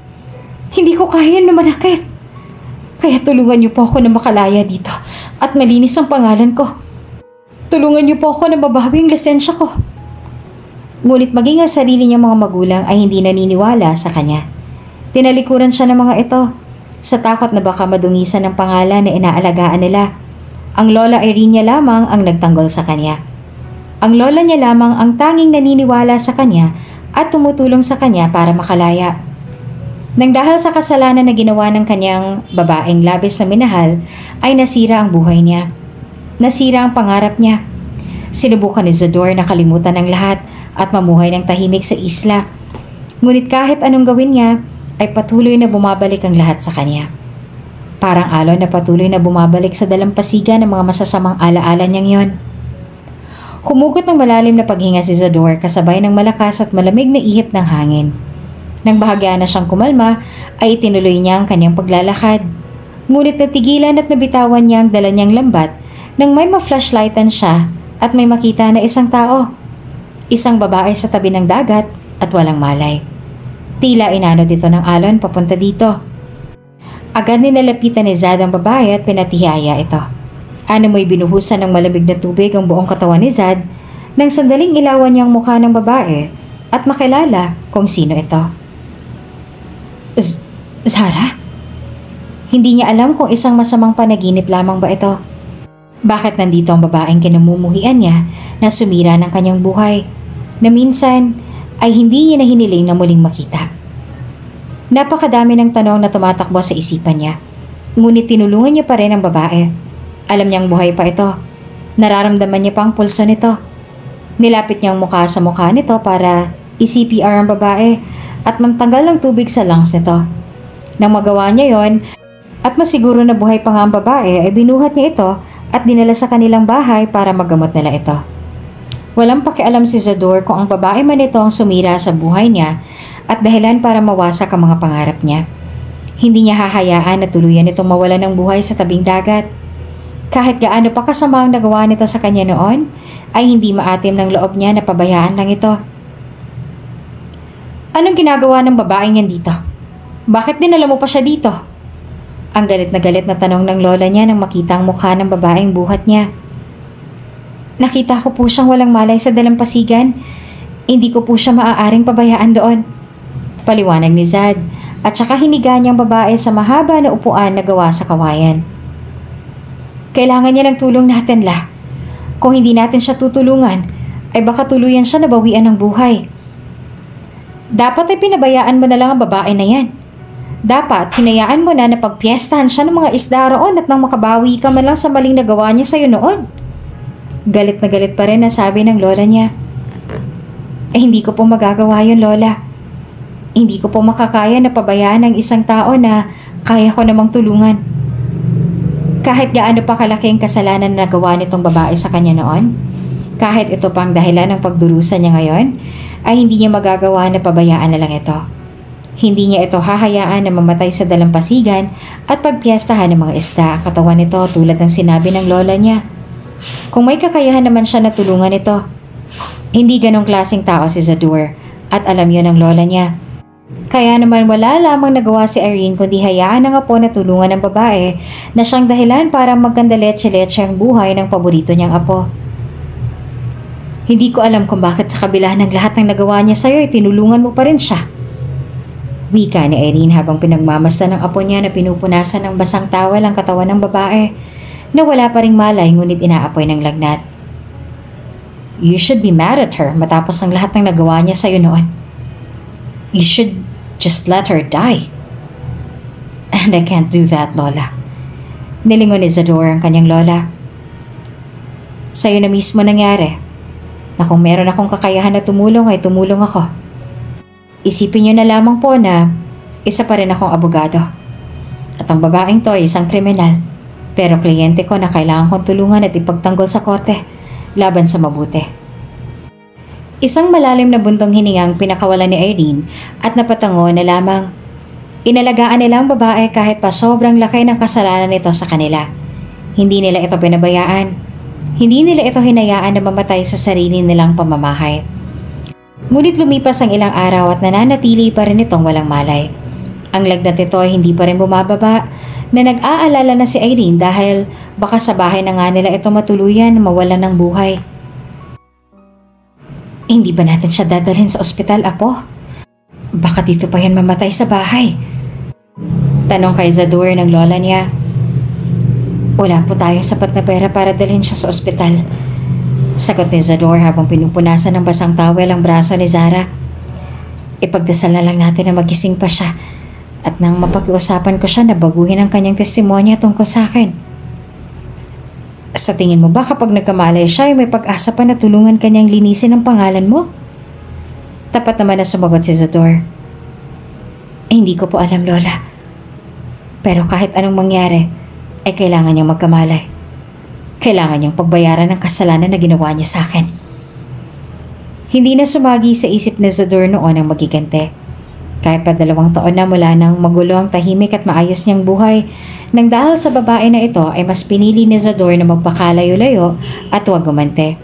Hindi ko kaya na manakit. Kaya tulungan niyo po ako na makalaya dito at malinis ang pangalan ko. Tulungan niyo po ako na mabawi ang lisensya ko. Ngunit maging ang sarili niyang mga magulang ay hindi naniniwala sa kanya. Tinalikuran siya ng mga ito sa takot na baka madungisan ang pangalan na inaalagaan nila. Ang lola Irene niya lamang ang nagtanggol sa kanya. Ang lola niya lamang ang tanging naniniwala sa kanya at tumutulong sa kanya para makalaya. Nang dahil sa kasalanan na ginawa ng kanyang babaeng labis na minahal, ay nasira ang buhay niya. Nasira ang pangarap niya. Sinubukan ni Zador na kalimutan ang lahat at mamuhay ng tahimik sa isla. Ngunit kahit anong gawin niya, ay patuloy na bumabalik ang lahat sa kanya. Parang alon na patuloy na bumabalik sa dalampasigan ng mga masasamang alaala niyang yon. Humugot ng malalim na paghinga si Zador kasabay ng malakas at malamig na ihip ng hangin. Nang bahagya na siyang kumalma, ay itinuloy niya ang kanyang paglalakad. Ngunit natigilan at nabitawan niya ang dala niyang lambat nang may ma-flashlightan siya at may makita na isang tao. Isang babae sa tabi ng dagat at walang malay. Tila inano dito ng alon papunta dito. Agad ninalapitan ni Zad ang babae at pinatihaya ito. Ano mo'y binuhusan ng malamig na tubig ang buong katawan ni Zad nang sandaling ilawan niya ang mukha ng babae at makilala kung sino ito. Zara? Hindi niya alam kung isang masamang panaginip lamang ba ito. Bakit nandito ang babaeng kinamumuhian niya na sumira ng kanyang buhay na minsan ay hindi niya na hiniling na muling makita. Napakadami ng tanong na tumatakbo sa isipan niya. Ngunit tinulungan niya pa rin ang babae. Alam niyang buhay pa ito. Nararamdaman niya pa ang pulso nito. Nilapit niyang mukha sa mukha nito para i-CPR ang babae at mantanggal ang tubig sa lungs nito. Nang magawa niya yon at masiguro na buhay pa nga ang babae ay binuhat niya ito at dinala sa kanilang bahay para magamot nila ito. Walang pakialam si Zador kung ang babae man ito ang sumira sa buhay niya at dahilan para mawasak ang mga pangarap niya. Hindi niya hahayaan na tuluyan itong mawala ng buhay sa tabing dagat. Kahit gaano pa kasama ang nagawa nito sa kanya noon, ay hindi maatim ng loob niya na pabayaan lang ito. Anong ginagawa ng babaeng yan dito? Bakit dinala mo pa siya dito? Ang galit na tanong ng lola niya nang makita ang mukha ng babaeng buhat niya. Nakita ko po siyang walang malay sa dalampasigan. Hindi ko po siya maaaring pabayaan doon. Paliwanag ni Zad at saka hiniga niyang babae sa mahaba na upuan na gawa sa kawayan. Kailangan niya ng tulong natin, La. Kung hindi natin siya tutulungan, ay baka tuluyan siya nabawian ng buhay. Dapat ay pinabayaan mo na lang ang babae na yan. Dapat hinayaan mo na pagpiestahan siya ng mga isda roon at nang makabawi ka man lang sa maling nagawa niya sa'yo noon. Galit na galit pa rin na sabi ng lola niya. Hindi ko po magagawa yun, Lola. Hindi ko po makakaya na pabayaan ng isang tao na kaya ko namang tulungan. Kahit gaano pa kalaki ang kasalanan na nagawa nitong babae sa kanya noon, kahit ito pang dahilan ng pagdurusa niya ngayon, ay hindi niya magagawa na pabayaan na lang ito. Hindi niya ito hahayaan na mamatay sa dalampasigan at pagpiestahan ng mga isda ang katawan nito tulad ng sinabi ng lola niya. Kung may kakayahan naman siya na tulungan ito, hindi ganong klaseng tao si Zador at alam yun ng lola niya. Kaya naman wala lamang nagawa si Irene kundi hayaan ng apo na tulungan ng babae na siyang dahilan para magkanda letse-letse ang buhay ng paborito niyang apo. Hindi ko alam kung bakit sa kabila ng lahat ng nagawa niya sa'yo ay tinulungan mo pa rin siya. Wika ni Irene habang pinagmamasdan ng apo niya na pinupunasan ng basang tawel ang katawan ng babae na wala pa ring malay ngunit inaapoy ng lagnat. You should be mad at her matapos ang lahat ng nagawa niya sa'yo noon. You should just let her die. And I can't do that, Lola. Nilingon ni Zador ang kanyang lola. Sa'yo na mismo nangyari na kung meron akong kakayahan na tumulong ay tumulong ako. Isipin niyo na lamang po na isa pa rin akong abogado. At ang babaeng to ay isang kriminal. Pero kliyente ko na kailangan kong tulungan at ipagtanggol sa korte laban sa mabuti. Isang malalim na buntong hiningang pinakawalan ni Irene at napatango na lamang. Inalagaan nila ang babae kahit pa sobrang laki ng kasalanan nito sa kanila. Hindi nila ito pinabayaan. Hindi nila ito hinayaan na mamatay sa sarili nilang pamamahay. Ngunit lumipas ang ilang araw at nananatili pa rin itong walang malay. Ang lagnat nito ay hindi pa rin bumababa na nag-aalala na si Irene dahil baka sa bahay na nga nila ito matuluyan na mawalan ng buhay. Hindi ba natin siya dadalhin sa ospital, Apo? Baka dito pa yan mamatay sa bahay. Tanong kay Zador ng lola niya. Wala po tayong sapat na pera para dalhin siya sa ospital. Sagot ni Zador habang pinupunasan ng basang tawel ang braso ni Zara. Ipagdasal na lang natin na magising pa siya at nang mapakiusapan ko siya na baguhin ang kanyang testimonya tungkol sa akin. Sa tingin mo ba kapag nagkamalay siya ay may pag-asa pa na tulungan kanyang linisin ang pangalan mo? Tapat naman na sumagot si Zador. Hindi ko po alam, Lola. Pero kahit anong mangyari, ay kailangan niyang magkamalay. Kailangan niyang pagbayaran ng kasalanan na ginawa niya sa akin. Hindi na sumagi sa isip ni Zador noon ang magigante. Kahit pa 2 taon na mula nang magulo ang tahimik at maayos niyang buhay, nang dahil sa babae na ito ay mas pinili ni Zador na magpakalayo-layo at huwag gumante.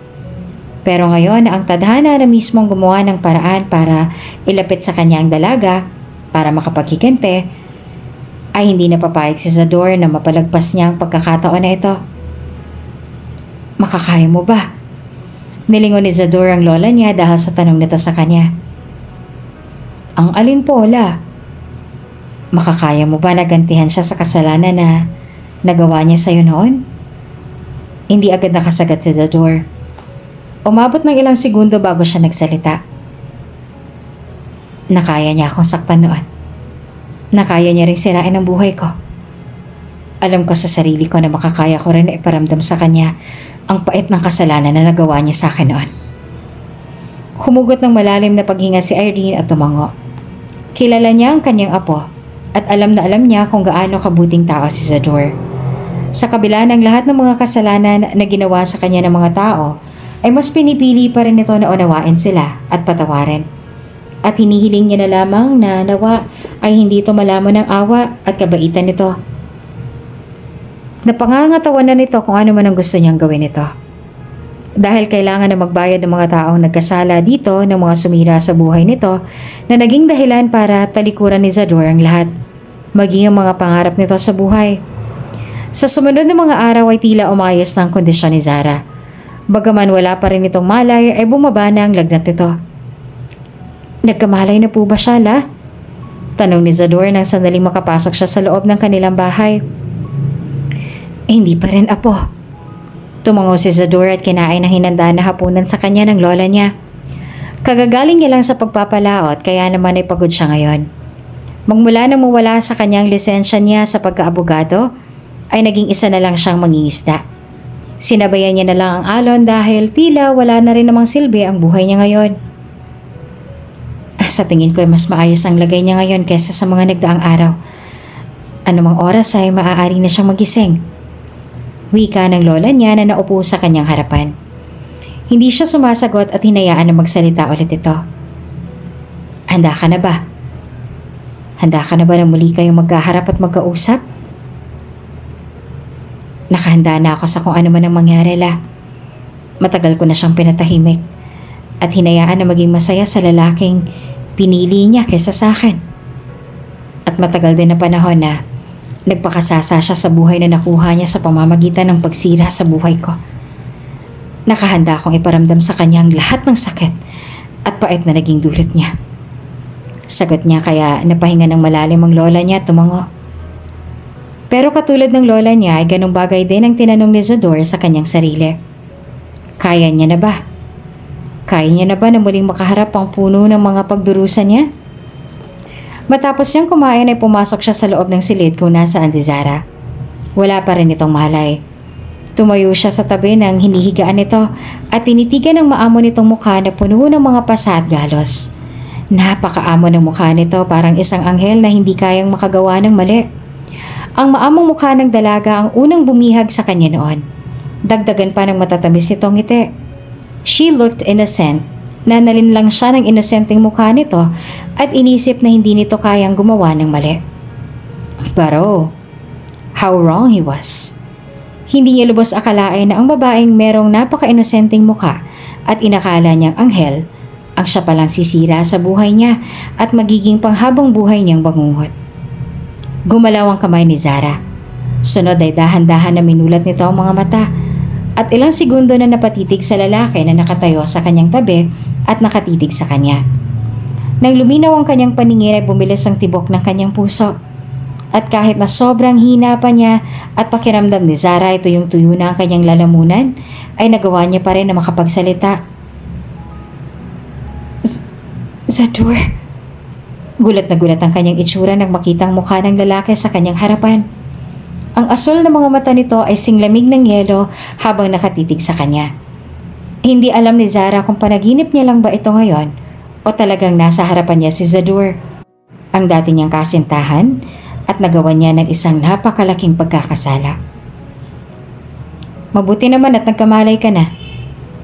Pero ngayon ang tadhana na mismong gumawa ng paraan para ilapit sa kanya ang dalaga para makapagkikente, ay hindi napapayag si Zador na mapalagpas niya ang pagkakataon na ito. Makakaya mo ba? Nilingon ni Zador ang lola niya dahil sa tanong nito sa kanya. Ang alin po, Lola? Makakaya mo ba na gantihan siya sa kasalanan na nagawa niya sa'yo noon? Hindi agad nakasagot si Zador. Umabot ng ilang segundo bago siya nagsalita. Nakaya niya akong saktan noon. Nakaya niya rin sirain ang buhay ko. Alam ko sa sarili ko na makakaya ko rin na iparamdam sa kanya ang pait ng kasalanan na nagawa niya sa akin noon. Humugot ng malalim na paghinga si Irene at tumango. Kilala niya ang kanyang apo at alam na alam niya kung gaano kabuting tao si Zador. Sa kabila ng lahat ng mga kasalanan na ginawa sa kanya ng mga tao, ay mas pinipili pa rin ito na unawain sila at patawarin. At hinihiling niya na lamang na nawa ay hindi ito malaman ng awa at kabaitan nito. Napangangatawan na nito kung ano man ang gusto niyang gawin nito. Dahil kailangan na magbayad ng mga taong nagkasala dito ng mga sumira sa buhay nito na naging dahilan para talikuran ni Zador ang lahat, maging ang mga pangarap nito sa buhay. Sa sumunod na mga araw ay tila umayos na ang kondisyon ni Zara. Bagaman wala pa rin itong malay ay bumaba na ang lagnat nito. Nagkamalay na po ba siya, La? Tanong ni Zador nang sandaling makapasok siya sa loob ng kanilang bahay. Hindi pa rin, Apo. Tumango si Zador at kinain ang hinanda na hapunan sa kanya ng lola niya. Kagagaling niya lang sa pagpapalaot kaya naman ay pagod siya ngayon. Magmula nang mawala sa kanyang lisensya niya sa pagkaabogado, ay naging isa na lang siyang mangingisda. Sinabayan niya na lang ang alon dahil tila wala na rin namang silbi ang buhay niya ngayon. Sa tingin ko ay mas maayos ang lagay niya ngayon kaysa sa mga nagdaang araw. Anumang oras ay maaari na siyang magising. Wika ng lola niya na naupo sa kanyang harapan. Hindi siya sumasagot at hinayaan na magsalita ulit ito. Handa ka na ba? Handa ka na ba na muli kayong magkaharap at magkausap? Nakahanda na ako sa kung ano man ang mangyari, La. Matagal ko na siyang pinatahimik at hinayaan na maging masaya sa lalaking pinili niya kaysa sa akin. At matagal din na panahon na nagpakasasa siya sa buhay na nakuha niya sa pamamagitan ng pagsira sa buhay ko. Nakahanda akong iparamdam sa kanya ang lahat ng sakit at pait na naging dulot niya. Sagot niya kaya napahinga ng malalim ang lola niya at tumango. Pero katulad ng lola niya ay ganong bagay din ang tinanong ni Zador sa kanyang sarili. Kaya niya na ba? Kaya niya na ba na muling makaharap ang puno ng mga pagdurusa niya? Matapos niyang kumain ay pumasok siya sa loob ng silid kung nasaan si Zara. Wala pa rin itong malay. Tumayo siya sa tabi ng hinihigaan nito at tinitigan ng maamo nitong mukha na puno ng mga pasa at galos. Napakaamo ng mukha nito, parang isang anghel na hindi kayang makagawa ng mali. Ang maamong mukha ng dalaga ang unang bumihag sa kanya noon. Dagdagan pa ng matatamis nitong ngiti. She looked innocent. Nanalin lang siya ng inosenteng mukha nito at inisip na hindi nito kayang gumawa ng mali. Pero, how wrong he was. Hindi niya lubos akalain na ang babaeng merong napaka-inosenteng mukha at inakala niyang anghel ang siya palang sisira sa buhay niya at magiging panghabang buhay niyang bangungot. Gumalaw ang kamay ni Zara. Sunod ay dahan-dahan na minulat nito ang mga mata at ilang segundo na napatitig sa lalaki na nakatayo sa kanyang tabi at nakatitig sa kanya. Nang luminaw ang kanyang paningin ay bumilis ang tibok ng kanyang puso. At kahit na sobrang hina pa niya at pakiramdam ni Zara ay tuyong-tuyo na ang kanyang lalamunan, ay nagawa niya pa rin na makapagsalita. Zador. Gulat na gulat ang kanyang itsura nang makitang mukha ng lalaki sa kanyang harapan. Ang asul na mga mata nito ay singlamig ng yelo habang nakatitig sa kanya. Hindi alam ni Zara kung panaginip niya lang ba ito ngayon O talagang nasa harapan niya si Zadur, ang dati niyang kasintahan at nagawa niya ng isang napakalaking pagkakasala. Mabuti naman at nagkamalay ka na,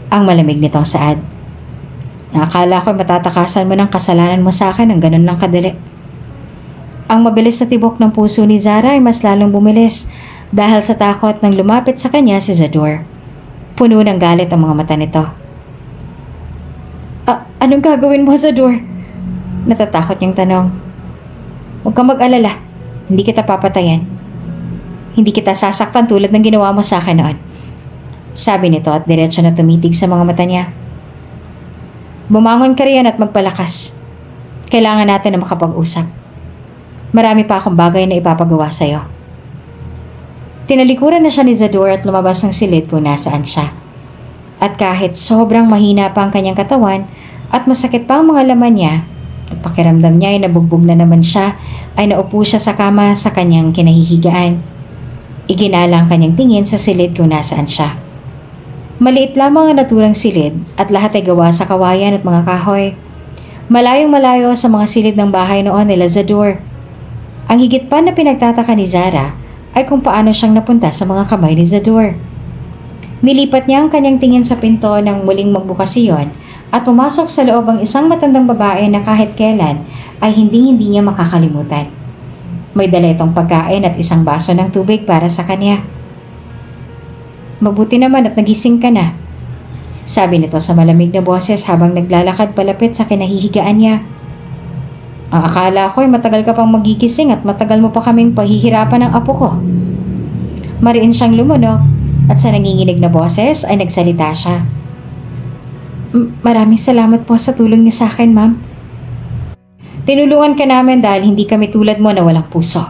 ang malamig nitong saad. Nakakala ko matatakasan mo ng kasalanan mo sa akin ng ganun lang kadali. Ang mabilis na tibok ng puso ni Zara ay mas lalong bumilis dahil sa takot nang lumapit sa kanya si Zadur. Puno ng galit ang mga mata nito. Anong gagawin mo, Zadur? Natatakot niyang tanong. Huwag kang mag-alala. Hindi kita papatayan. Hindi kita sasaktan tulad ng ginawa mo sa akin noon. Sabi nito at diretso na tumitig sa mga mata niya. Bumangon ka riyan at magpalakas. Kailangan natin na makapag-usap. Marami pa akong bagay na ipapagawa sa'yo. Tinalikuran na siya ni Zadur at lumabas ng silid kung nasaan siya. At kahit sobrang mahina pa ang kanyang katawan at masakit pa ang mga laman niya, at pakiramdam niya ay nabugbog na naman siya, ay naupo siya sa kama sa kanyang kinahihigaan. Iginala ang kanyang tingin sa silid kung nasaan siya. Maliit lamang ang naturang silid at lahat ay gawa sa kawayan at mga kahoy. Malayong malayo sa mga silid ng bahay noon nila Zadur. Ang higit pa na pinagtataka ni Zara ay kung paano siyang napunta sa mga kamay ni Zadur. Nilipat niya ang kanyang tingin sa pinto nang muling magbukas iyon at pumasok sa loob ang isang matandang babae na kahit kailan ay hindi niya makakalimutan. May dala itong pagkain at isang baso ng tubig para sa kanya. Mabuti naman at nagising ka na, sabi nito sa malamig na boses habang naglalakad palapit sa kinahihigaan niya. Ang akala ko ay matagal ka pang magigising at matagal mo pa kaming pahihirapan ng apo ko. Mariin siyang lumunok at sa nanginginig na boses ay nagsalita siya. Maraming salamat po sa tulong niyo sa akin, ma'am. Tinulungan ka namin dahil hindi kami tulad mo na walang puso.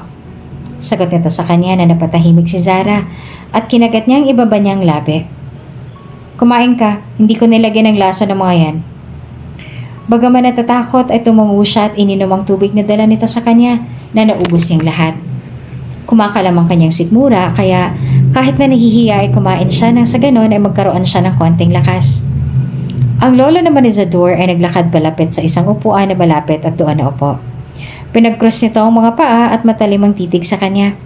Sagot nito sa kanya na napatahimik si Zara at kinagat niya ang ibaba niyang labi. Kumain ka, hindi ko nilagyan ng lasa ng mga yan. Bagaman natatakot ay tumungo siya at ininom ang tubig na dala nito sa kanya na naubos niyang lahat. Kumakalam ang kanyang sikmura kaya kahit na nahihiya ay kumain siya nang sa ganon ay magkaroon siya ng konting lakas. Ang lolo naman ni Zadur ay naglakad palapit sa isang upuan na malapit at doon na upo. Pinag-cross nito ang mga paa at matalim ang titig sa kanya.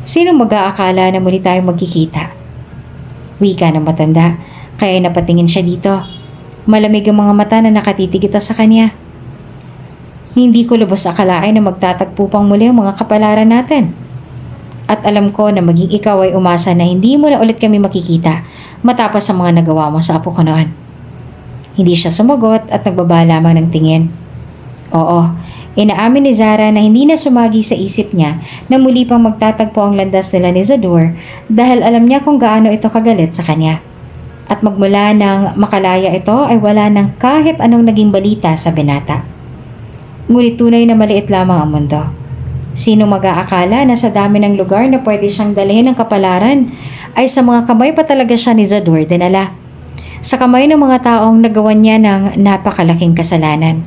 Sino mag-aakala na muli tayong magkikita? Wika ng matanda, kaya napatingin siya dito. Malamig ang mga mata na nakatitig ito sa kanya. Hindi ko lubos akalain na magtatagpo pang muli ang mga kapalaran natin. At alam ko na maging ikaw ay umasa na hindi mo na ulit kami makikita matapos ang mga nagawa mo sa apo ko noon. Hindi siya sumagot at nagbaba lamang ng tingin. Oo, inaamin ni Zara na hindi na sumagi sa isip niya na muli pang magtatagpo ang landas nila ni Zadur dahil alam niya kung gaano ito kagalit sa kanya. At magmula nang makalaya ito ay wala nang kahit anong naging balita sa binata. Ngunit tunay na maliit lamang ang mundo. Sino mag-aakala na sa dami ng lugar na pwede siyang dalhin ng kapalaran ay sa mga kamay pa talaga siya ni Zadur dinala. Sa kamay ng mga taong nagawan niya ng napakalaking kasalanan.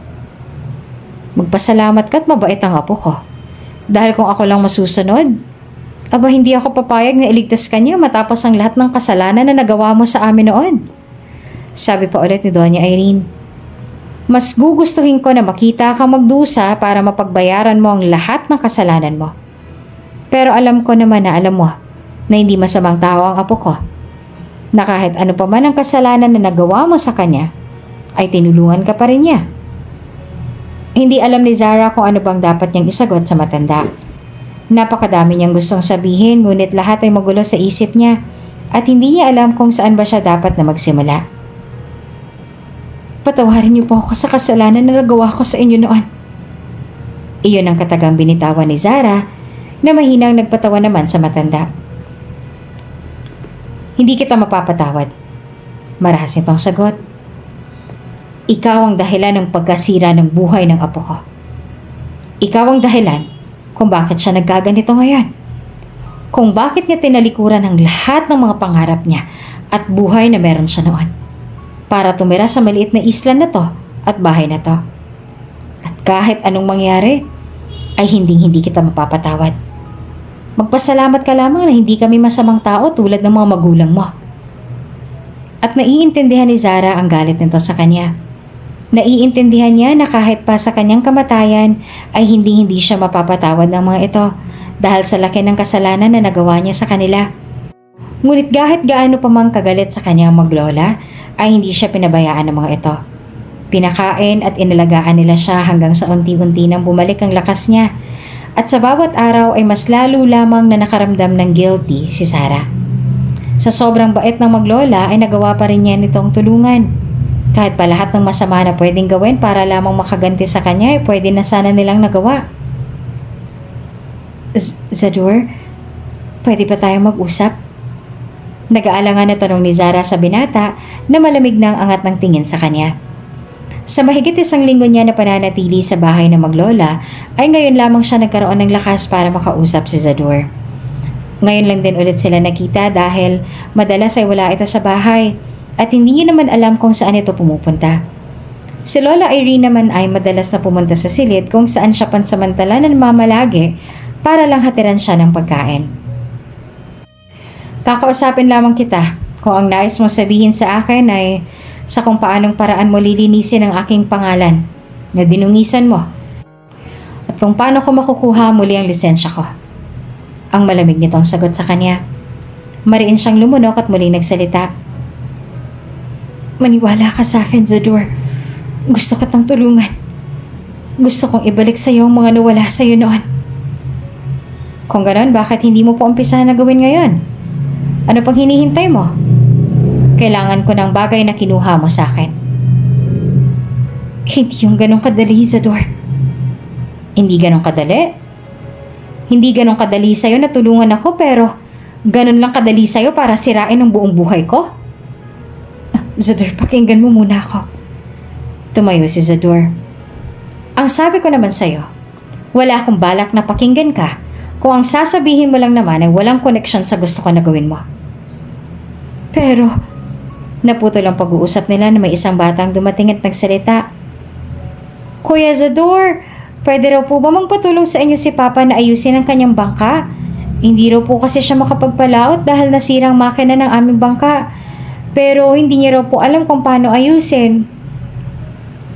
Magpasalamat ka't mabait ang apo ko. Dahil kung ako lang masusunod, hindi ako papayag na iligtas kanya matapos ang lahat ng kasalanan na nagawa mo sa amin noon. Sabi pa ulit ni Doña Irene. Mas gugustuhin ko na makita kang magdusa para mapagbayaran mo ang lahat ng kasalanan mo. Pero alam ko naman na alam mo na hindi masamang tao ang apo ko. Na kahit ano pa man ang kasalanan na nagawa mo sa kanya, ay tinulungan ka pa rin niya. Hindi alam ni Zara kung ano bang dapat niyang isagot sa matanda. Napakadami niyang gustong sabihin ngunit lahat ay magulo sa isip niya at hindi niya alam kung saan ba siya dapat na magsimula. Patawarin niyo po ako sa kasalanan na nagawa ko sa inyo noon. Iyon ang katagang binitawan ni Zara na mahinang nagpatawa naman sa matanda. Hindi kita mapapatawad. Marahas nitong sagot. Ikaw ang dahilan ng pagkasira ng buhay ng apo ko. Ikaw ang dahilan kung bakit siya nagkaganito ngayon. Kung bakit niya tinalikuran ang lahat ng mga pangarap niya at buhay na meron siya noon. Para tumira sa maliit na isla na to at bahay na to. At kahit anong mangyari, ay hindi kita mapapatawad. Magpasalamat ka lamang na hindi kami masamang tao tulad ng mga magulang mo. At naiintindihan ni Zara ang galit nito sa kanya. Naiintindihan niya na kahit pa sa kanyang kamatayan ay hindi siya mapapatawad ng mga ito dahil sa laki ng kasalanan na nagawa niya sa kanila. Ngunit kahit gaano pa mang kagalit sa kanyang maglola ay hindi siya pinabayaan ng mga ito. Pinakain at inalagaan nila siya hanggang sa unti-unti nang bumalik ang lakas niya at sa bawat araw ay mas lalo lamang na nakaramdam ng guilty si Sarah. Sa sobrang bait ng maglola ay nagawa pa rin niya nitong tulungan. Kahit pa lahat ng masama na pwedeng gawin para lamang makaganti sa kanya ay pwede na sana nilang nagawa. Zador, pwede pa tayong mag-usap? Nag-aalangan na tanong ni Zara sa binata na malamig na ang angat ng tingin sa kanya. Sa mahigit 1 linggo niya na pananatili sa bahay ng maglola ay ngayon lamang siya nagkaroon ng lakas para makausap si Zador. Ngayon lang din ulit sila nakita dahil madalas ay wala ito sa bahay at hindi niya naman alam kung saan ito pumupunta. Si Lola Irene naman ay madalas na pumunta sa silid kung saan siya pansamantala na namamalagi para lang hatiran siya ng pagkain. Kakausapin lamang kita kung ang nais mong sabihin sa akin ay sa kung paanong paraan mo lilinisin ang aking pangalan na dinungisan mo at kung paano ko makukuha muli ang lisensya ko. Ang malamig nitong sagot sa kanya. Mariin siyang lumunok at muling nagsalita. Maniwala ka sa akin, Zador. Gusto kitang tulungan. Gusto kong ibalik sa iyo ang mga nawala sa iyo noon. Kung ganoon, bakit hindi mo po umpisahan na gawin ngayon? Ano pang hinihintay mo? Kailangan ko ng bagay na kinuha mo sa akin. Hindi yung ganong kadali, Zador. Hindi ganong kadali? Hindi ganong kadali sa'yo na tulungan ako pero ganon lang kadali sa'yo para sirain ang buong buhay ko? Zador, pakinggan mo muna ako. Tumayo si Zador. Ang sabi ko naman sa'yo, wala akong balak na pakinggan ka kung ang sasabihin mo lang naman ay walang koneksyon sa gusto ko na gawin mo. Pero, naputol ang pag-uusap nila na may isang batang dumating at nagsalita. Kuya Zador, pwede raw po ba magpatulong sa inyo si Papa na ayusin ang kanyang bangka? Hindi raw po kasi siya makapagpalaot dahil nasirang makina ng aming bangka. Pero hindi niya raw po alam kung paano ayusin.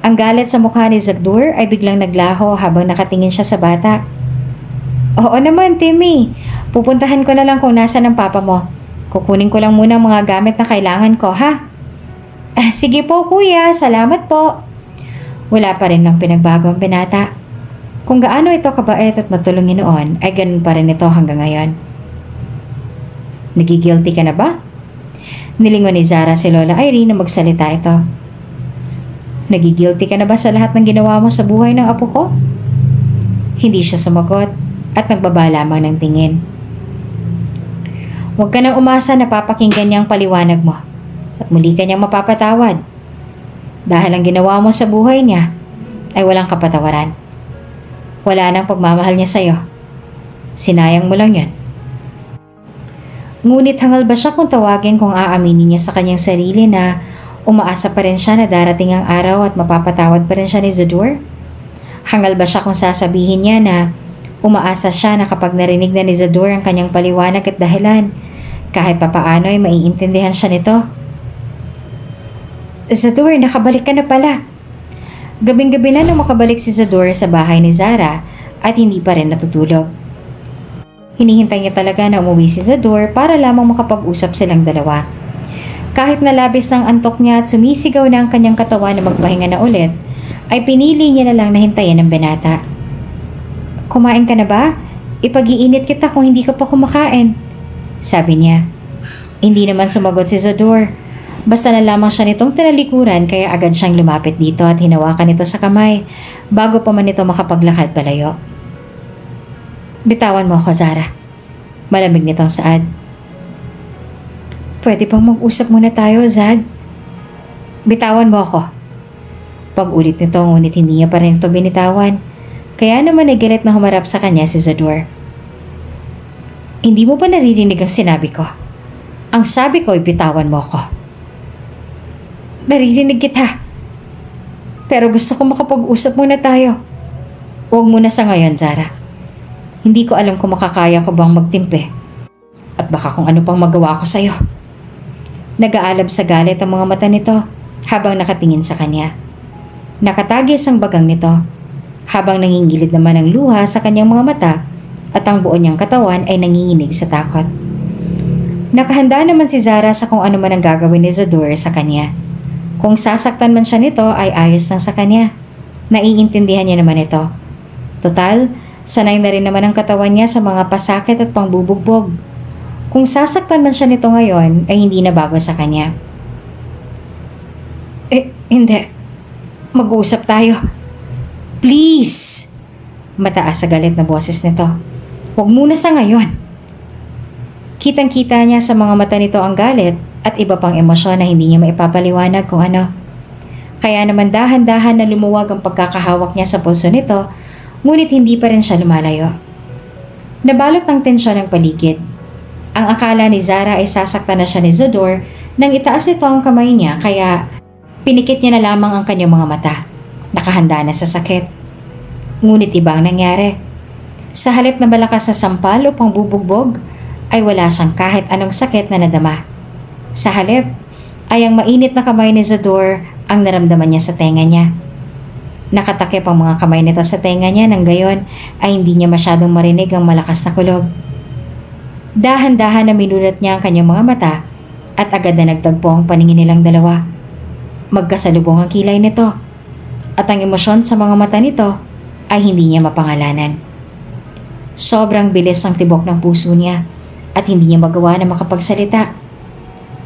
Ang galit sa mukha ni Zador ay biglang naglaho habang nakatingin siya sa bata. Oo naman, Timmy. Pupuntahan ko na lang kung nasa ng papa mo. Kukunin ko lang muna ang mga gamit na kailangan ko, ha? Sige po, kuya. Salamat po. Wala pa rin lang pinagbago ang binata. Kung gaano ito kabait at matulungin noon, ay ganun pa rin ito hanggang ngayon. Nagigilty ka na ba? Nilingon ni Zara si Lola Irene na magsalita ito. Nagigilty ka na ba sa lahat ng ginawa mo sa buhay ng apo ko? Hindi siya sumagot at nagbaba lamang ng tingin. Huwag ka nang umasa na papakinggan niyang paliwanag mo at muli ka niyang mapapatawad. Dahil ang ginawa mo sa buhay niya ay walang kapatawaran. Wala nang pagmamahal niya sa'yo. Sinayang mo lang yan. Ngunit hangal ba siya kung tawagin kung aaminin niya sa kanyang sarili na umaasa pa rin siya na darating ang araw at mapapatawad pa rin siya ni Zador? Hangal ba siya kung sasabihin niya na umaasa siya na kapag narinig na ni Zador ang kanyang paliwanag at dahilan, kahit papaano ay maiintindihan siya nito? Zador, nakabalik ka na pala. Gabing-gabi na nang makabalik si Zador sa bahay ni Zara at hindi pa rin natutulog. Hinihintay niya talaga na umuwi si Zador para lamang makapag-usap silang dalawa. Kahit na labis ng antok niya at sumisigaw na ang kanyang katawan na magpahinga na ulit, ay pinili niya na lang na hintayin ang binata. Kumain ka na ba? Ipag-iinit kita kung hindi ka pa kumakain, sabi niya. Hindi naman sumagot si Zador. Basta na lamang siya nitong tinalikuran kaya agad siyang lumapit dito at hinawakan ito sa kamay bago pa man ito makapaglakad palayo. Bitawan mo ako, Zara. Malamig nitong saad. Pwede pang mag-usap muna tayo, Zad. Bitawan mo ako. Pag-ulit nito ngunit hindi niya pa rin ito binitawan. Kaya naman ay galit na humarap sa kanya si Zador. Hindi mo ba naririnig ang sinabi ko? Ang sabi ko ay bitawan mo ako. Naririnig kita. Pero gusto ko makapag-usap muna tayo. Huwag muna sa ngayon, Zara. Hindi ko alam kung makakaya ko bang magtimpe. At baka kung ano pang magawa ko sa'yo. Nag-aalab sa galit ang mga mata nito habang nakatingin sa kanya. Nakatagis ang bagang nito, habang nangingilid naman ang luha sa kanyang mga mata at ang buo niyang katawan ay nanginginig sa takot. Nakahanda naman si Zara sa kung ano man ang gagawin ni Zador sa kanya. Kung sasaktan man siya nito ay ayos lang sa kanya. Naiintindihan niya naman ito. Total, sanay na rin naman ang katawan niya sa mga pasakit at pangbubugbog. Kung sasaktan man siya nito ngayon ay hindi na bago sa kanya. Hindi. Mag-uusap tayo. Please! Mataas sa galit na boses nito. Huwag muna sa ngayon. Kitang-kita niya sa mga mata nito ang galit at iba pang emosyon na hindi niya maipapaliwanag kung ano. Kaya naman dahan-dahan na lumuwag ang pagkakahawak niya sa pulso nito, ngunit hindi pa rin siya lumalayo. Nabalot ng tensyon ang paligid. Ang akala ni Zara ay sasaktan na siya ni Zador nang itaas ito ang kamay niya kaya pinikit niya na lamang ang kanyang mga mata. Nakahanda na sa sakit. Ngunit iba ang nangyari. Sa halip na malakas na sampal o pangbubugbog, ay wala siyang kahit anong sakit na nadama. Sa halip, ay ang mainit na kamay ni Zador ang naramdaman niya sa tenga niya. Nakatakip ang mga kamay nito sa tenga niya nang gayon ay hindi niya masyadong marinig ang malakas na kulog. Dahan-dahan na minulat niya ang kanyang mga mata at agad na nagtagpo ang paningin nilang dalawa. Magkasalubong ang kilay nito at ang emosyon sa mga mata nito ay hindi niya mapangalanan. Sobrang bilis ang tibok ng puso niya at hindi niya magawa na makapagsalita.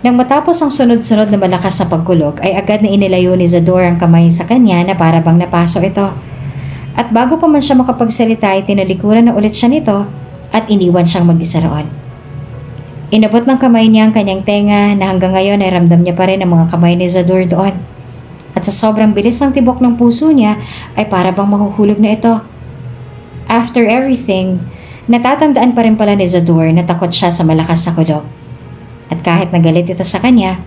Nang matapos ang sunod-sunod na malakas na pagkulog ay agad na inilayo ni Zador ang kamay sa kanya na para bang napaso ito. At bago pa man siya makapagsalita ay tinalikuran na ulit siya nito at iniwan siyang mag-isa roon. Inabot ng kamay niya ang kanyang tenga na hanggang ngayon ay ramdam niya pa rin ang mga kamay ni Zador doon. At sa sobrang bilis ng tibok ng puso niya ay para bang mahuhulog na ito. After everything, natatandaan pa rin pala ni Zador na takot siya sa malakas na kulog. At kahit nagalit ito sa kanya,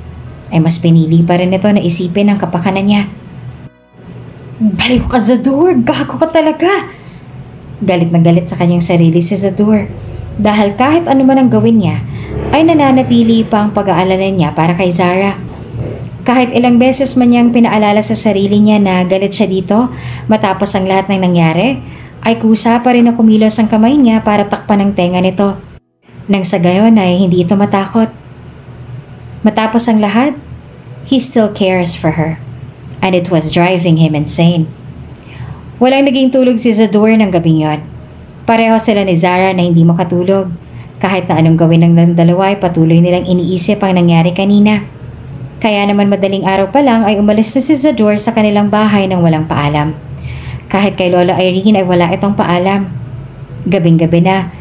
ay mas pinili pa rin ito na isipin ang kapakanan niya. Baliw ka, Zador! Gago ka talaga! Galit na galit sa kanyang sarili si Zador. Dahil kahit ano man ang gawin niya, ay nananatili pa ang pag-aalala niya para kay Zara. Kahit ilang beses man niyang pinaalala sa sarili niya na galit siya dito matapos ang lahat ng nangyari, ay kusa pa rin na kumilos ang kamay niya para takpan ang tenga nito. Nang sa gayon ay hindi ito matakot. Matapos ang lahat, he still cares for her. And it was driving him insane. Walang naging tulog si Zador ng gabing yon. Pareho sila ni Zara na hindi makatulog. Kahit na anong gawin ng dalawa ay patuloy nilang iniisip ang nangyari kanina. Kaya naman madaling araw pa lang ay umalis na si Zador sa kanilang bahay nang walang paalam. Kahit kay Lola Irene ay wala itong paalam. Gabing-gabi na,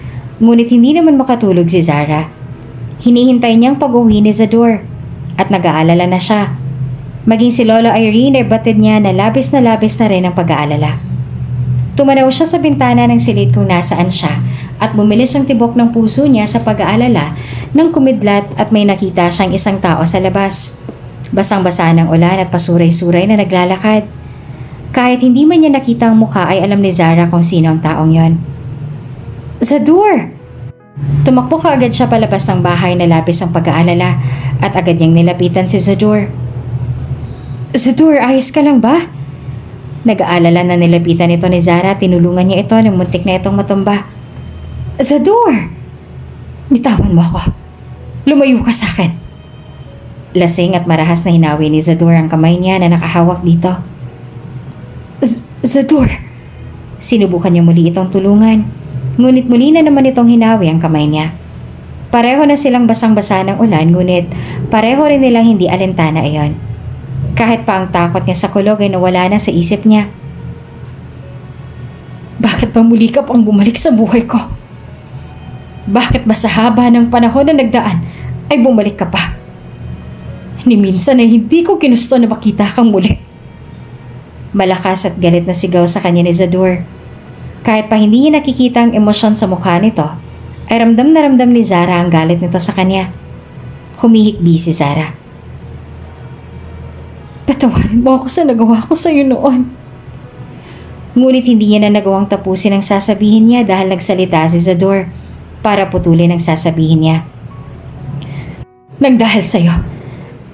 ngunit hindi naman makatulog si Zara. Hinihintay niyang pag-uwi ni Zador at nag-aalala na siya. Maging si Lola Irene ay batid niya na labis na rin ang pag-aalala. Tumanaw siya sa bintana ng silid kung nasaan siya at bumilis ang tibok ng puso niya sa pag-aalala nang kumidlat at may nakita siyang isang tao sa labas. Basang-basa ng ulan at pasuray-suray na naglalakad. Kahit hindi man niya nakita ang mukha ay alam ni Zara kung sino ang taong yon. Zador! Tumakbo kaagad siya palabas ng bahay na labis ang pag-aalala at agad niyang nilapitan si Zador. Zador, ayos ka lang ba? Nag-aalala na nilapitan ito ni Zara, tinulungan niya ito nang muntik na itong matumba. Zador! Bitawan mo ako. Lumayo ka sa akin. Lasing at marahas na hinawi ni Zador ang kamay niya na nakahawak dito. Zador! Sinubukan niya muli itong tulungan, ngunit muli na naman itong hinawi ang kamay niya. Pareho na silang basang-basa ng ulan, ngunit pareho rin nilang hindi alintana iyon. Kahit pa ang takot niya sa kulog ay nawala na sa isip niya. Bakit ba muli ka pang bumalik sa buhay ko? Bakit ba sa haba ng panahon na nagdaan ay bumalik ka pa? Ni minsan ay hindi ko ginusto na makita kang muli. Malakas at galit na sigaw sa kanya ni Zador. Kahit pa hindi niya nakikita ang emosyon sa mukha nito, ay ramdam na ramdam ni Zara ang galit nito sa kanya. Humihikbi si Zara. Patawarin mo ako sa nagawa ko sa iyo noon. Ngunit hindi niya na nagawang tapusin ang sasabihin niya dahil nagsalita si Zador para putulin ang sasabihin niya. Nang dahil sa iyo,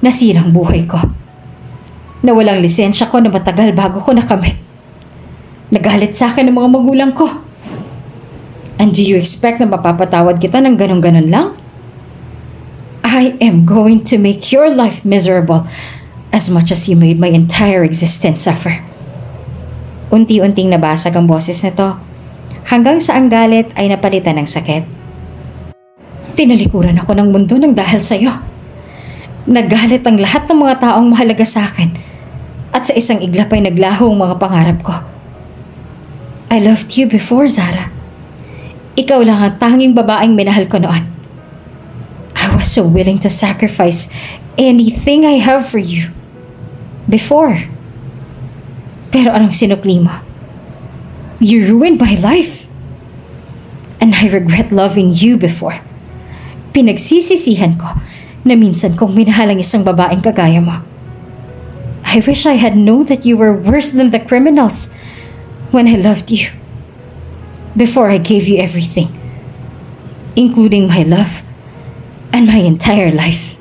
nasirang buhay ko. na walang lisensya ko na matagal bago ko nakamit. Nagalit sa akin ng mga magulang ko. And do you expect na mapapatawad kita ng ganon-ganon lang? I am going to make your life miserable as much as you made my entire existence suffer. Unti-unting nabasag ang boses nito hanggang sa ang galit ay napalitan ng sakit. Tinalikuran ako ng mundo ng dahil sa iyo. Nagalit ang lahat ng mga taong mahalaga sa akin at sa isang iglap ay naglaho ang mga pangarap ko. I loved you before, Zara. Ikaw lang ang tanging babaeng minahal ko noon. I was so willing to sacrifice anything I have for you before. Pero anong sinukli mo? You ruined my life. And I regret loving you before. Pinagsisisihan ko na minsan kong minahal ang isang babaeng kagaya mo. I wish I had known that you were worse than the criminals when I loved you. Before I gave you everything, including my love and my entire life.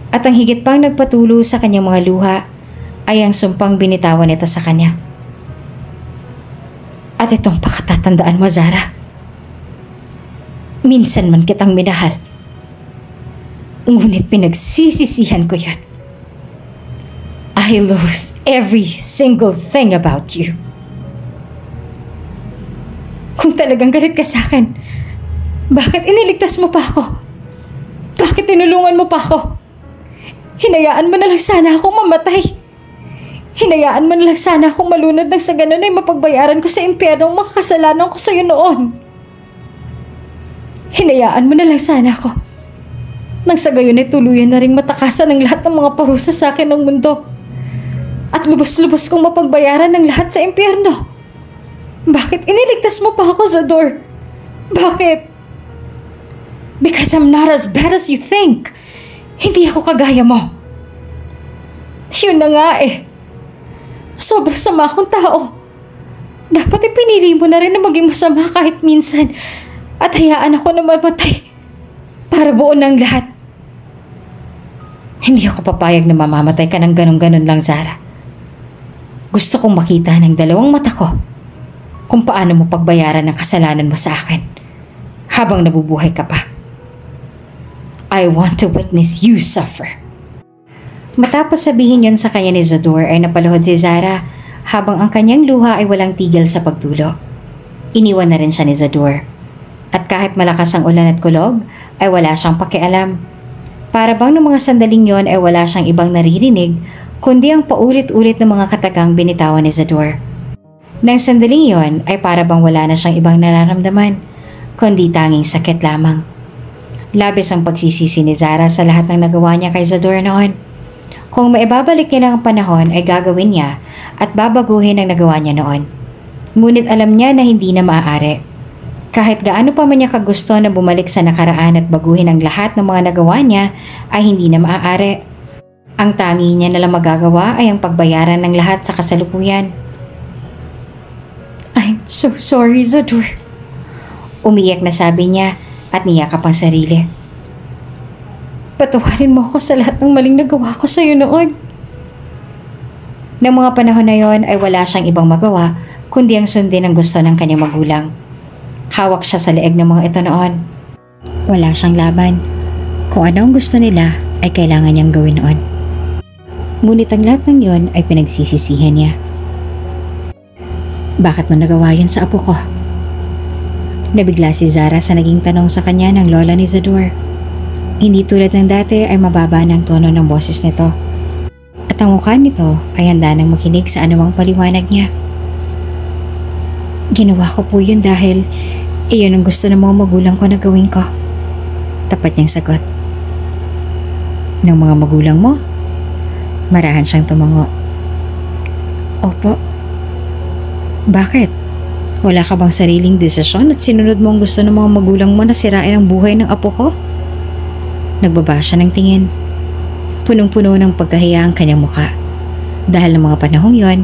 At ang higit pang nagpatulo sa kanyang mga luha ay ang sumpang binitawan nito sa kanya. At itong pakatatandaan mo, Zara. Minsan man kitang minahal. Ngunit pinagsisisihan ko yan. I loathe every single thing about you. Kung talagang galit ka sa akin, bakit iniligtas mo pa ako? Bakit tinulungan mo pa ako? Hinayaan mo na lang sana akong mamatay. Hinayaan mo na lang sana akong malunod nang sa ganun ay mapagbayaran ko sa impyerno ang mga kasalanan ko sa iyo noon. Hinayaan mo na lang sana ako. Nang sa gayon ay tuluyan na ring matakasan ng lahat ng mga parusa sa akin ng mundo. At lubos-lubos kong mapagbayaran ng lahat sa impyerno. Bakit iniligtas mo pa ako, Zador? Bakit? Because I'm not as bad as you think. Hindi ako kagaya mo. Yun na nga eh. Sobrang sama akong tao. Dapat ipinili mo na rin na maging masama kahit minsan. At hayaan ako na mamatay. Para buo ng lahat. Hindi ako papayag na mamamatay ka ng ganon-ganon lang, Zara. Gusto kong makita ng dalawang mata ko kung paano mo pagbayaran ng kasalanan mo sa akin habang nabubuhay ka pa. I want to witness you suffer. Matapos sabihin yon sa kanya ni Zador ay napaluhod si Zara habang ang kanyang luha ay walang tigil sa pagtulo. Iniwan na rin siya ni Zador. At kahit malakas ang ulan at kulog ay wala siyang pakialam. Para bang noong mga sandaling yon ay wala siyang ibang naririnig kundi ang paulit-ulit ng mga katagang binitawan ni Zador. Nang sandaling yon ay para bang wala na siyang ibang nararamdaman kundi tanging sakit lamang. Labis ang pagsisisi ni Zara sa lahat ng nagawa niya kay Zador noon. Kung maibabalik niya lang ang panahon ay gagawin niya at babaguhin ang nagawa niya noon. Ngunit alam niya na hindi na maaari. Kahit gaano pa man niya kagusto na bumalik sa nakaraan at baguhin ang lahat ng mga nagawa niya ay hindi na maaari. Ang tangi niya na lang magagawa ay ang pagbayaran ng lahat sa kasalukuyan. I'm so sorry, Zador. Umiyak na sabi niya at niyakap ang sarili. Patawarin mo ako sa lahat ng maling nagawa ko sa iyo noon. Ng mga panahon na yon ay wala siyang ibang magawa kundi ang sundin ang gusto ng kanyang magulang. Hawak siya sa leeg ng mga ito noon. Wala siyang laban. Kung ano ang gusto nila ay kailangan niyang gawin noon. Ngunit ang lahat ng yon ay pinagsisisihan niya. Bakit mo nagawa yun sa apo ko? Nabigla si Zara sa naging tanong sa kanya ng lola ni Zador. Hindi tulad ng dati ay mababa ng tono ng boses nito. At ang mukha nito ay handa nang makinig sa anumang paliwanag niya. Ginawa ko po yun dahil iyon ang gusto ng mga magulang ko na gawin ko. Tapat niyang sagot. Ng mga magulang mo? Marahan siyang tumango. Opo. Bakit? Wala ka bang sariling desisyon at sinunod mo ang gusto ng mga magulang mo na sirain ang buhay ng apo ko? Nagbaba siya ng tingin. Punong-puno ng pagkahiya ang kanyang muka. Dahil ng mga panahong yon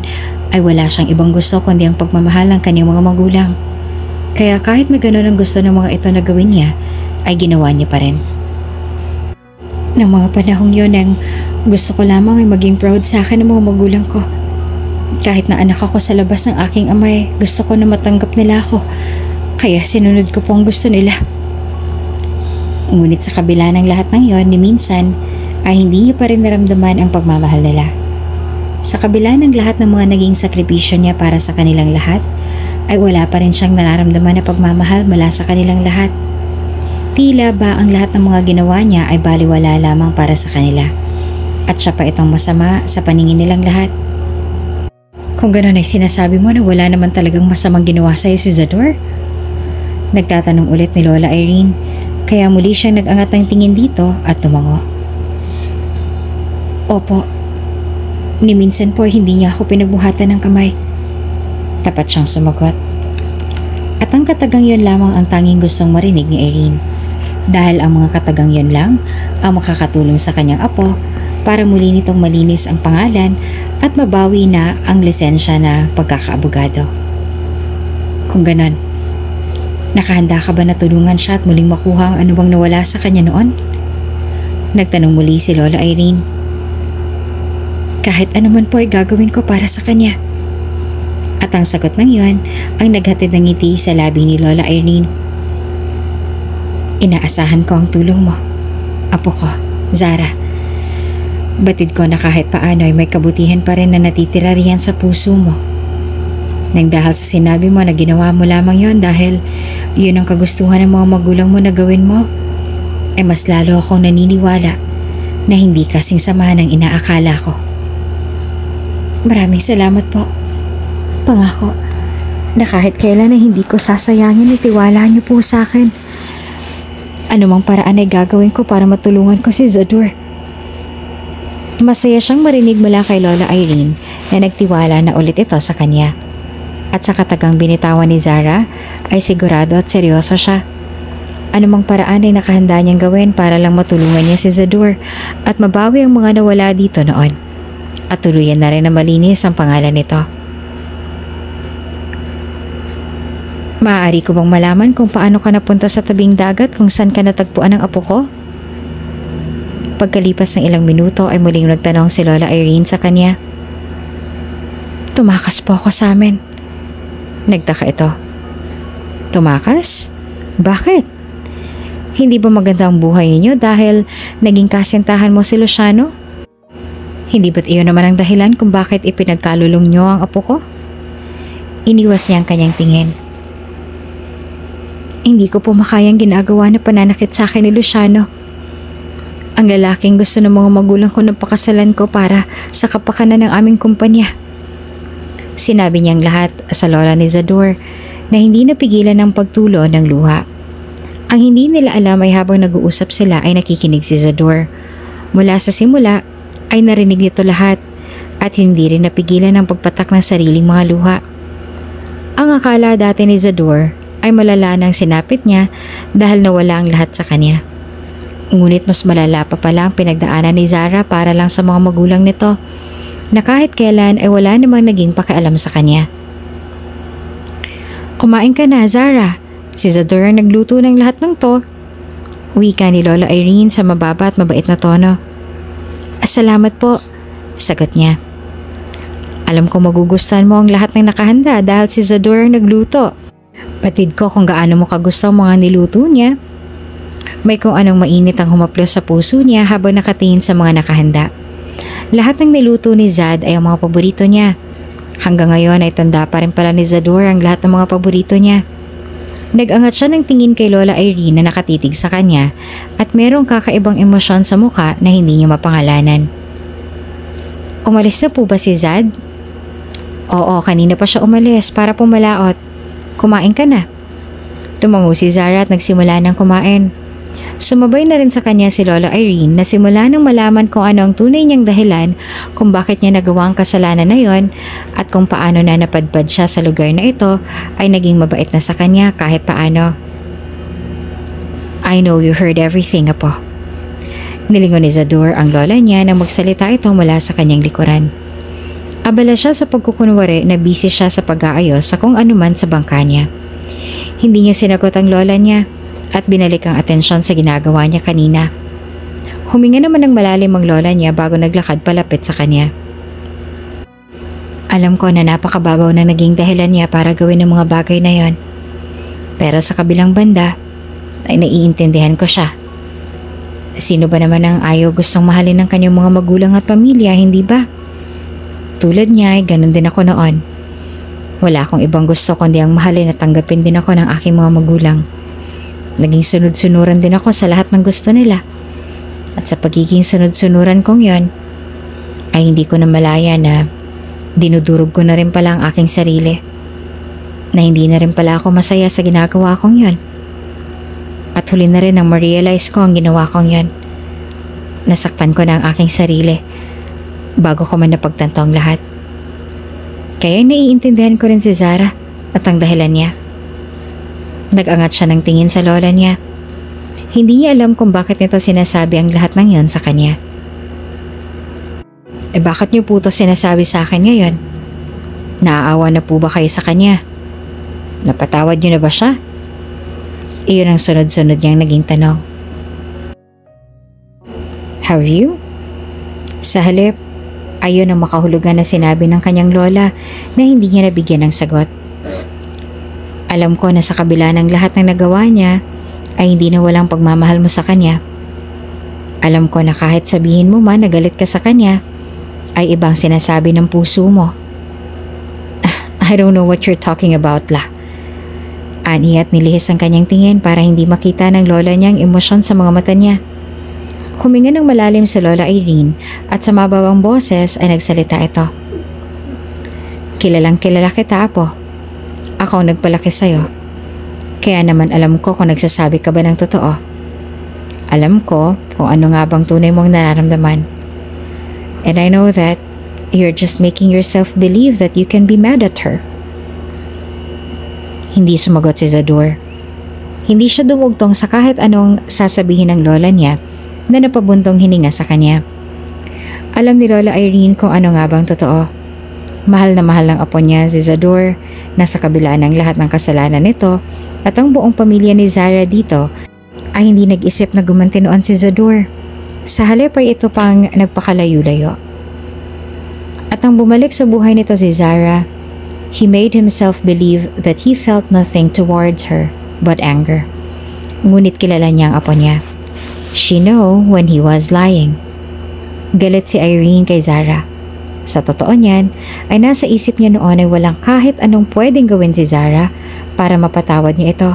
ay wala siyang ibang gusto kundi ang pagmamahal ng kanyang mga magulang. Kaya kahit na gano'n ang gusto ng mga ito na gawin niya, ay ginawa niya pa rin. Ng mga panahong yon ang Gusto ko lamang ay maging proud sa akin ng mga magulang ko. Kahit na anak ako sa labas ng aking amay, gusto ko na matanggap nila ako. Kaya sinunod ko po ang gusto nila. Ngunit sa kabila ng lahat ng yon, ni minsan ay hindi niya pa rin naramdaman ang pagmamahal nila. Sa kabila ng lahat ng mga naging sakripisyo niya para sa kanilang lahat, ay wala pa rin siyang nararamdaman na pagmamahal mula sa kanilang lahat. Tila ba ang lahat ng mga ginawa niya ay baliwala lamang para sa kanila. At siya pa itong masama sa paningin nilang lahat. Kung gano'n ay sinasabi mo na wala naman talagang masamang ginawa sa'yo si Zador? Nagtatanong ulit ni Lola Irene, kaya muli siyang nag-angat ng tingin dito at tumango. Opo, ni minsan po hindi niya ako pinagbuhatan ng kamay. Tapat siyang sumagot. At ang katagang yon lamang ang tanging gustong marinig ni Irene. Dahil ang mga katagang yon lang ang makakatulong sa kanyang apo para muli nitong malinis ang pangalan at mabawi na ang lisensya na pagkakaabogado. Kung ganon, nakahanda ka ba na tulungan siya at muling makuha ang anumang nawala sa kanya noon? Nagtanong muli si Lola Irene. Kahit anuman po ay gagawin ko para sa kanya. At ang sagot ng iyon ang naghatid ng ngiti sa labi ni Lola Irene. Inaasahan ko ang tulong mo, apo ko, Zara. Batid ko na kahit paano ay may kabutihan pa rin na natitira riyan sa puso mo. Nang dahil sa sinabi mo na ginawa mo lamang yon dahil yun ang kagustuhan ng mga magulang mo na gawin mo, ay mas lalo akong naniniwala na hindi kasing sama ng inaakala ko. Maraming salamat po. Pangako na kahit kailan ay hindi ko sasayangin ang tiwala niyo po sa akin. Anumang paraan ay gagawin ko para matulungan ko si Zador. Masaya siyang marinig mula kay Lola Irene na nagtiwala na ulit ito sa kanya. At sa katagang binitawan ni Zara ay sigurado at seryoso siya. Anumang paraan ay nakahanda niyang gawin para lang matulungan niya si Zador at mabawi ang mga nawala dito noon. At tuluyan na rin na malinis ang pangalan nito. Maaari ko bang malaman kung paano ka napunta sa tabing dagat kung saan ka natagpuan ng apo ko? Pagkalipas ng ilang minuto ay muling nagtanong si Lola Irene sa kanya. Tumakas po ako sa amin. Nagtaka ito. Tumakas? Bakit? Hindi ba maganda ang buhay ninyo dahil naging kasintahan mo si Luciano? Hindi ba't iyon naman ang dahilan kung bakit ipinagkalulong niyo ang apo ko? Iniwas niya ang kanyang tingin. Hindi ko po makayang ginagawa na pananakit sa akin ni Luciano. Ang lalaking gusto ng mga magulang ko na pakasalan ko para sa kapakanan ng aming kumpanya. Sinabi niyang lahat sa lola ni Zador na hindi napigilan ng pagtulo ng luha. Ang hindi nila alam ay habang nag-uusap sila ay nakikinig si Zador. Mula sa simula ay narinig nito lahat at hindi rin napigilan ang pagpatak ng sariling mga luha. Ang akala dati ni Zador ay malala nang sinapit niya dahil nawala ang lahat sa kanya. Ngunit mas malala pa pala ang pinagdaanan ni Zara para lang sa mga magulang nito na kahit kailan ay wala namang naging pakialam sa kanya. Kumain ka na, Zara. Si Zador ang nagluto ng lahat ng to. Wika ni Lola Irene sa mababa at mabait na tono. Salamat po, sagot niya. Alam ko magugustuhan mo ang lahat ng nakahanda dahil si Zador ang nagluto. Batid ko kung gaano mo kagusto ang mga niluto niya. May kung anong mainit ang humaplos sa puso niya habang nakatingin sa mga nakahanda. Lahat ng niluto ni Zad ay ang mga paborito niya. Hanggang ngayon ay tanda pa rin pala ni Zador ang lahat ng mga paborito niya. Nag-angat siya ng tingin kay Lola Irene na nakatitig sa kanya at merong kakaibang emosyon sa mukha na hindi niya mapangalanan. Umalis na po ba si Zad? Oo, kanina pa siya umalis para pumalaot. Kumain ka na. Tumango si Zara at nagsimula ng kumain. Sumabay na rin sa kanya si Lola Irene na simula nang malaman kung ano ang tunay niyang dahilan kung bakit niya nagawa ang kasalanan na yon at kung paano na napadpad siya sa lugar na ito ay naging mabait na sa kanya kahit paano. I know you heard everything, apo. Nilingon ni Zador ang lola niya nang magsalita ito mula sa kanyang likuran. Abala siya sa pagkukunwari na busy siya sa pag-aayos sa kung anuman sa bangka niya. Hindi niya sinagot ang lola niya at binalik ang atensyon sa ginagawa niya kanina. Huminga naman ng malalim ang lola niya bago naglakad palapit sa kanya. Alam ko na napakababaw na naging dahilan niya para gawin ang mga bagay na yon. Pero sa kabilang banda, ay naiintindihan ko siya. Sino ba naman ang ayaw gustong mahalin ng kanyang mga magulang at pamilya, hindi ba? Tulad niya ay ganun din ako noon. Wala akong ibang gusto kundi ang mahalin at tanggapin din ako ng aking mga magulang. Naging sunod-sunuran din ako sa lahat ng gusto nila. At sa pagiging sunod-sunuran kong yon, ay hindi ko na malaya na dinudurog ko na rin pala ang aking sarili. Na hindi na rin pala ako masaya sa ginagawa kong yon. At huli na rin nang ma-realize ko ang ginawa kong yon. Nasaktan ko na ang aking sarili bago ko man napagtanto ang lahat. Kaya naiintindihan ko rin si Zara at ang dahilan niya. Nag-angat siya ng tingin sa lola niya. Hindi niya alam kung bakit nito sinasabi ang lahat ng yon sa kanya. Bakit niyo po ito sinasabi sa akin ngayon? Naaawa na po ba kayo sa kanya? Napatawad niyo na ba siya? Iyon ang sunod-sunod niyang naging tanong. Have you? Sa halip, ayon ang makahulugan na sinabi ng kanyang lola na hindi niya nabigyan ng sagot. Alam ko na sa kabila ng lahat ng nagawa niya ay hindi na walang pagmamahal mo sa kanya. Alam ko na kahit sabihin mo man na galit ka sa kanya, ay ibang sinasabi ng puso mo. I don't know what you're talking about, La. Ani at nilihis ang kanyang tingin para hindi makita ng lola niya ang emosyon sa mga mata niya. Huminga ng malalim si Lola Irene at sa mababang boses ay nagsalita ito. Kilalang kilala kita, Apo. Ako ang nagpalaki sa'yo. Kaya naman alam ko kung nagsasabi ka ba ng totoo. Alam ko kung ano nga bang tunay mong nararamdaman. And I know that you're just making yourself believe that you can be mad at her. Hindi sumagot si Zador. Hindi siya dumugtong sa kahit anong sasabihin ng lola niya na napabuntong hininga sa kanya. Alam ni Lola Irene kung ano nga bang totoo. Mahal na mahal ng apo niya si Zador na sa kabila ng lahat ng kasalanan nito at ang buong pamilya ni Zara dito ay hindi nag-isip na gumanti noon si Zador. Sa halip ay ito pang nagpakalayo-layo. At nang bumalik sa buhay nito si Zara, he made himself believe that he felt nothing towards her but anger. Ngunit kilala niya ang apo niya. She know when he was lying. Galit si Irene kay Zara. Sa totoo niyan, ay nasa isip niya noon ay walang kahit anong pwedeng gawin si Zara para mapatawad niya ito,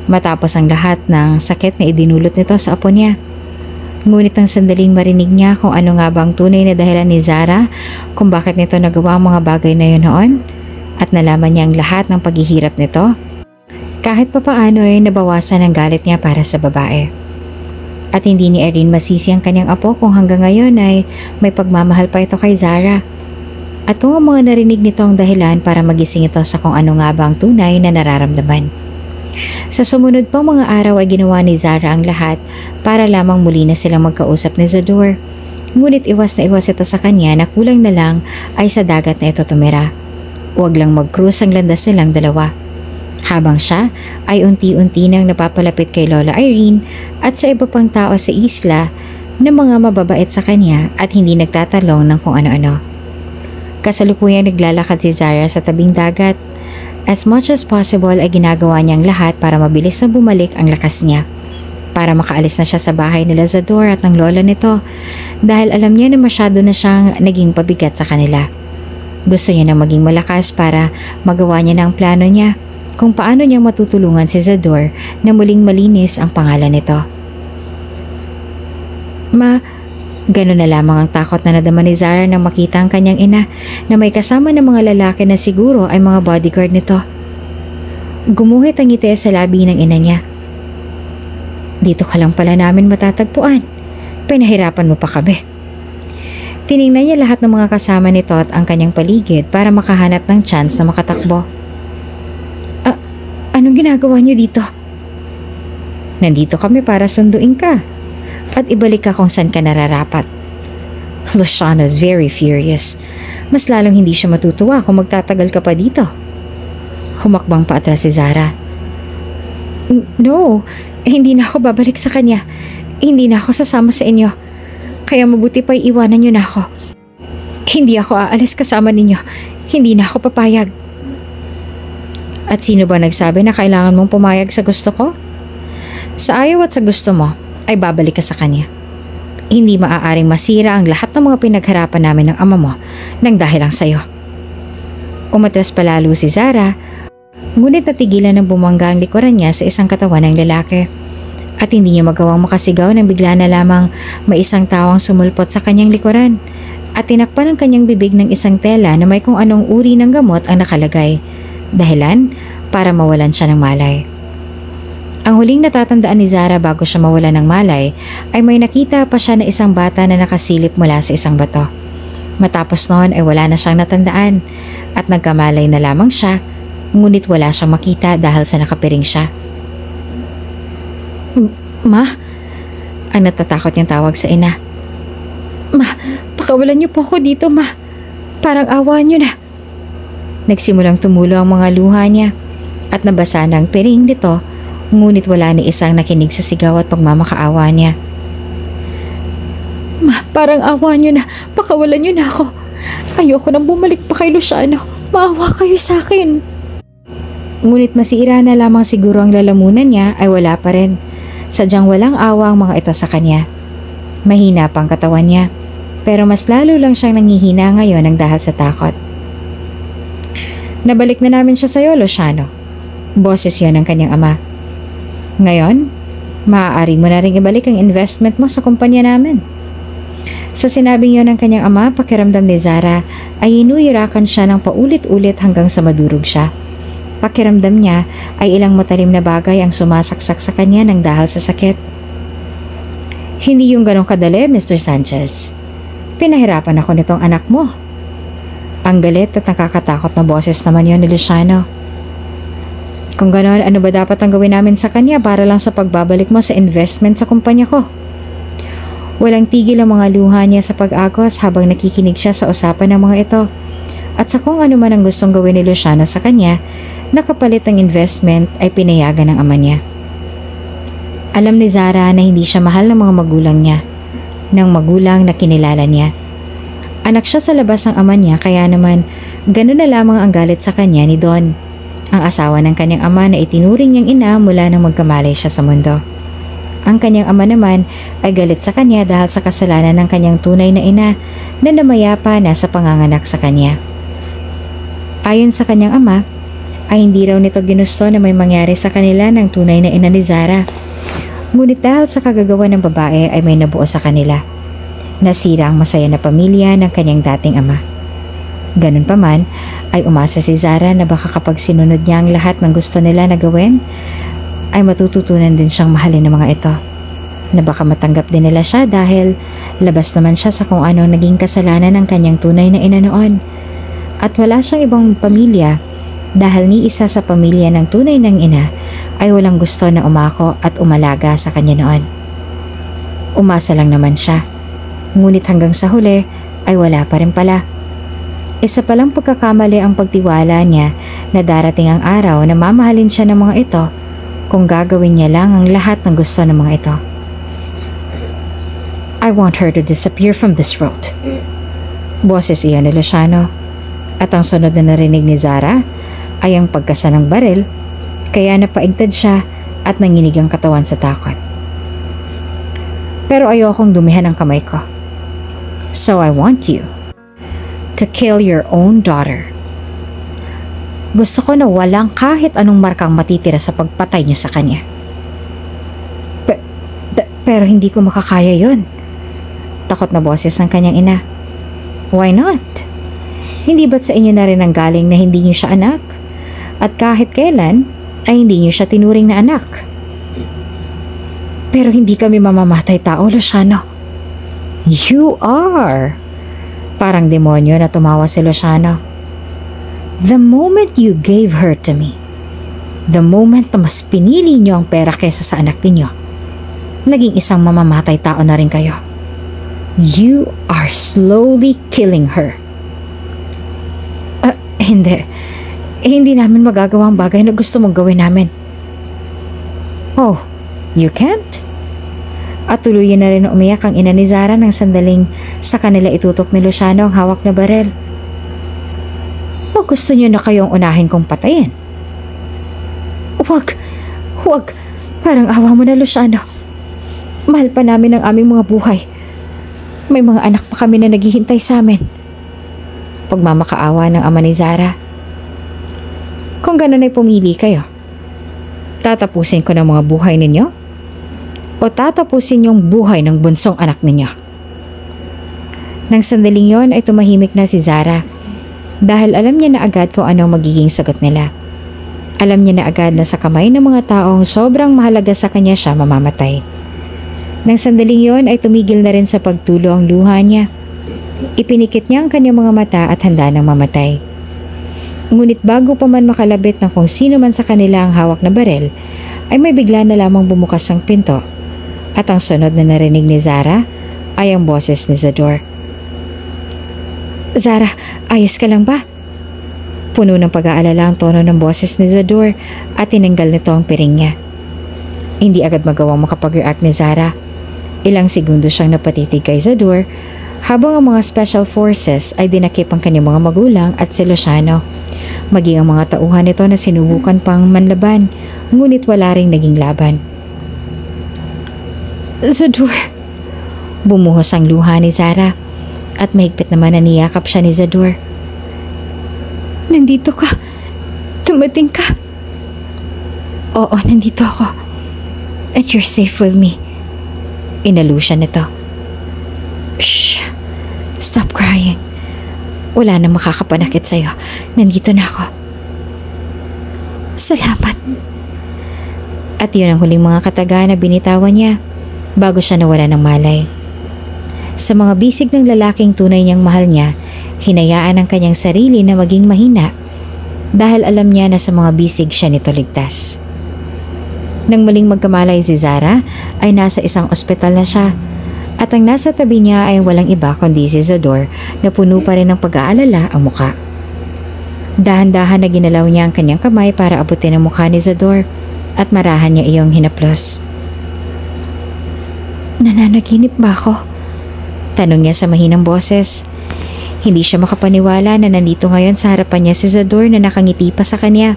matapos ang lahat ng sakit na idinulot nito sa apo niya. Ngunit ang sandaling marinig niya kung ano nga bang tunay na dahilan ni Zara kung bakit nito nagawa ang mga bagay na yun noon, at nalaman niya ang lahat ng paghihirap nito, kahit papaano ay nabawasan ang galit niya para sa babae. At hindi ni Irene masisi ang kanyang apo kung hanggang ngayon ay may pagmamahal pa ito kay Zara. At kung ang mga narinig nito ang dahilan para magising ito sa kung ano nga bang tunay na nararamdaman. Sa sumunod pang mga araw ay ginawa ni Zara ang lahat para lamang muli na silang magkausap ni Zador. Ngunit iwas na iwas ito sa kanya na kulang na lang ay sa dagat na ito tumira. Huwag lang mag-cruise ang landas nilang dalawa. Habang siya ay unti-unti nang napapalapit kay Lola Irene at sa iba pang tao sa isla na mga mababait sa kanya at hindi nagtatalong ng kung ano-ano. Kasalukuyang naglalakad si Zara sa tabing dagat. As much as possible ay ginagawa niyang lahat para mabilis na bumalik ang lakas niya. Para makaalis na siya sa bahay nila Zador at ng lola nito dahil alam niya na masyado na siyang naging pabigat sa kanila. Gusto niya na maging malakas para magawa niya ng plano niya kung paano niyang matutulungan si Zador na muling malinis ang pangalan nito. Gano'n na lamang ang takot na nadama ni Zara nang makita ang kanyang ina na may kasama ng mga lalaki na siguro ay mga bodyguard nito. Gumuhit ang ngiti sa labi ng ina niya. Dito ka lang pala namin matatagpuan. Pinahirapan mo pa kami. Tiningnan niya lahat ng mga kasama nito at ang kanyang paligid para makahanap ng chance na makatakbo. Anong ginagawa niyo dito? Nandito kami para sunduin ka at ibalik ka kung saan ka nararapat. Luciano's very furious. Mas lalong hindi siya matutuwa kung magtatagal ka pa dito. Humakbang pa atras si Zara. No, hindi na ako babalik sa kanya. Hindi na ako sasama sa inyo. Kaya mabuti pa iwanan niyo na ako. Hindi ako aalis kasama ninyo. Hindi na ako papayag. At sino ba nagsabi na kailangan mong pumayag sa gusto ko? Sa ayaw at sa gusto mo, ay babalik ka sa kanya. Hindi maaaring masira ang lahat ng mga pinagharapan namin ng ama mo nang dahil lang sa'yo. Umatras palalo si Zara, ngunit natigilan ng bumangga ang likuran niya sa isang katawan ng lalaki. At hindi niya magawang makasigaw nang bigla na lamang may isang tawang sumulpot sa kanyang likuran at tinakpan ang kanyang bibig ng isang tela na may kung anong uri ng gamot ang nakalagay. Dahilan para mawalan siya ng malay. Ang huling natatandaan ni Zara bago siya mawala ng malay ay may nakita pa siya na isang bata na nakasilip mula sa isang bato. Matapos noon ay wala na siyang natandaan at nagkamalay na lamang siya, ngunit wala siyang makita dahil sa nakapiring siya. Ma? Ang natatakot niyang tawag sa ina. Ma, pakawalan niyo po ako dito, ma. Parang awa niyo na. Nagsimulang tumulo ang mga luha niya at nabasa na ang piring nito, ngunit wala ni isang nakinig sa sigaw at pagmamakaawa niya. Ma, parang awa niyo na. Pakawalan niyo na ako. Ayoko nang bumalik pa kay Luciano. Maawa kayo sa akin. Ngunit masira na lamang siguro ang lalamunan niya ay wala pa rin. Sadyang walang awa ang mga ito sa kanya. Mahina pang katawan niya, pero mas lalo lang siyang nangihina ngayon ng dahil sa takot. Nabalik na namin siya sa iyo, Luciano. Boses yon ng kanyang ama. Ngayon, maaari mo na rin ibalik ang investment mo sa kumpanya namin. Sa sinabing yon ng kanyang ama, pakiramdam ni Zara ay inuyurakan siya ng paulit-ulit hanggang sa madurog siya. Pakiramdam niya ay ilang matalim na bagay ang sumasaksak sa kanya ng dahil sa sakit. Hindi yung ganong kadali, Mr. Sanchez. Pinahirapan ako nitong anak mo. Ang galit at nakakatakot na boses naman yon ni Luciano. Kung ganon, ano ba dapat ang gawin namin sa kanya para lang sa pagbabalik mo sa investment sa kumpanya ko? Walang tigil ang mga luha niya sa pag-agos habang nakikinig siya sa usapan ng mga ito. At sa kung ano man ang gustong gawin ni Luciano sa kanya, nakapalit ng investment ay pinayagan ng ama niya. Alam ni Zara na hindi siya mahal ng mga magulang niya, ng magulang na kinilala niya. Anak siya sa labas ng ama niya kaya naman ganun na lamang ang galit sa kanya ni Don, ang asawa ng kanyang ama na itinuring niyang ina mula nang magkamalay siya sa mundo. Ang kanyang ama naman ay galit sa kanya dahil sa kasalanan ng kanyang tunay na ina na namayapa na sa panganganak sa kanya. Ayon sa kanyang ama, ay hindi raw nito ginusto na may mangyari sa kanila ng tunay na ina ni Zara. Ngunit dahil sa kagagawa ng babae ay may nabuo sa kanila. Nasira ang masaya na pamilya ng kanyang dating ama. Ganun pa man, ay umasa si Zara na baka kapag sinunod niya ang lahat ng gusto nila na gawin, ay matututunan din siyang mahalin ng mga ito. Na baka matanggap din nila siya dahil labas naman siya sa kung anong naging kasalanan ng kanyang tunay na ina noon. At wala siyang ibang pamilya dahil ni isa sa pamilya ng tunay ng ina ay walang gusto na umako at umalaga sa kanya noon. Umasa lang naman siya. Ngunit hanggang sa huli ay wala pa rin pala. Isa palang pagkakamali ang pagtiwala niya na darating ang araw na mamahalin siya ng mga ito kung gagawin niya lang ang lahat ng gusto ng mga ito. I want her to disappear from this world. Boses iyan ni Luciano. At ang sunod na narinig ni Zara ay ang pagkasa ng baril, kaya napaigtad siya at nanginig ang katawan sa takot. Pero ayokong dumihan ang kamay ko. So I want you to kill your own daughter. Gusto ko na walang kahit anong markang matitira sa pagpatay niyo sa kanya. Pero hindi ko makakaya yon. Takot na boses ng kanyang ina. Why not? Hindi ba't sa inyo na rin ang galing na hindi niyo siya anak? At kahit kailan ay hindi niyo siya tinuring na anak. Pero hindi kami mamamatay tao, Luciano. You are. Parang demonyo na tumawa si Luciano. The moment you gave her to me, the moment na mas pinili niyo ang pera kesa sa anak ninyo, naging isang mamamatay tao na rin kayo. You are slowly killing her. Hindi. Hindi namin magagawa ang bagay na gusto mong gawin namin. Oh, you can't? At tuluyan na rin umiyak ang ina ni Zara nang sandaling sa kanila itutok ni Luciano ang hawak na barel. O gusto niyo na kayong unahin kong patayin? Huwag! Huwag! Parang awa mo na, Luciano. Mahal pa namin ang aming mga buhay. May mga anak pa kami na naghihintay sa amin. Pagmamakaawa ng ama ni Zara. Kung ganun ay pumili kayo, tatapusin ko ng mga buhay ninyo o tatapusin yung buhay ng bunsong anak ninyo. Nang sandaling yon ay tumahimik na si Zara dahil alam niya na agad kung anong magiging sagot nila. Alam niya na agad na sa kamay ng mga taong sobrang mahalaga sa kanya siya mamamatay. Nang sandaling yon ay tumigil na rin sa pagtulo ang luha niya. Ipinikit niya ang kanyang mga mata at handa nang mamatay. Ngunit bago pa man makalabit ng kung sino man sa kanila ang hawak na barel, ay may bigla na lamang bumukas ang pinto. At ang sunod na narinig ni Zara ay ang boses ni Zador. Zara, ayos ka lang ba? Puno ng pag-aalala ang tono ng boses ni Zador at tinanggal nito ang piring niya. Hindi agad magawang makapag-react ni Zara. Ilang segundo siyang napatitig kay Zador habang ang mga special forces ay dinakip ang kanyang mga magulang at si Luciano. Maging ang mga tauhan nito na sinubukan pang manlaban, ngunit wala ring naging laban. Zador! Bumuhos ang luha ni Zara at mahigpit naman na niyakap siya ni Zador. Nandito ka. Tumating ka. Oo, nandito ako. And you're safe with me. Inalo siya nito. Shh. Stop crying. Wala na makakapanakit sa'yo. Nandito na ako. Salamat. At yun ang huling mga kataga na binitawan niya bago siya nawala ng malay. Sa mga bisig ng lalaking tunay niyang mahal niya, hinayaan ang kanyang sarili na maging mahina dahil alam niya na sa mga bisig siya nito ligtas. Nang muling magkamalay si Zara ay nasa isang ospital na siya at ang nasa tabi niya ay walang iba kundi si Zador na puno pa rin ng pag-aalala ang muka. Dahan-dahan na ginalaw niya ang kanyang kamay para abutin ang mukha ni Zador at marahan niya iyong hinaplos. Nananaginip ba ako? Tanong niya sa mahinang boses. Hindi siya makapaniwala na nandito ngayon sa harapan niya si Zador na nakangiti pa sa kanya.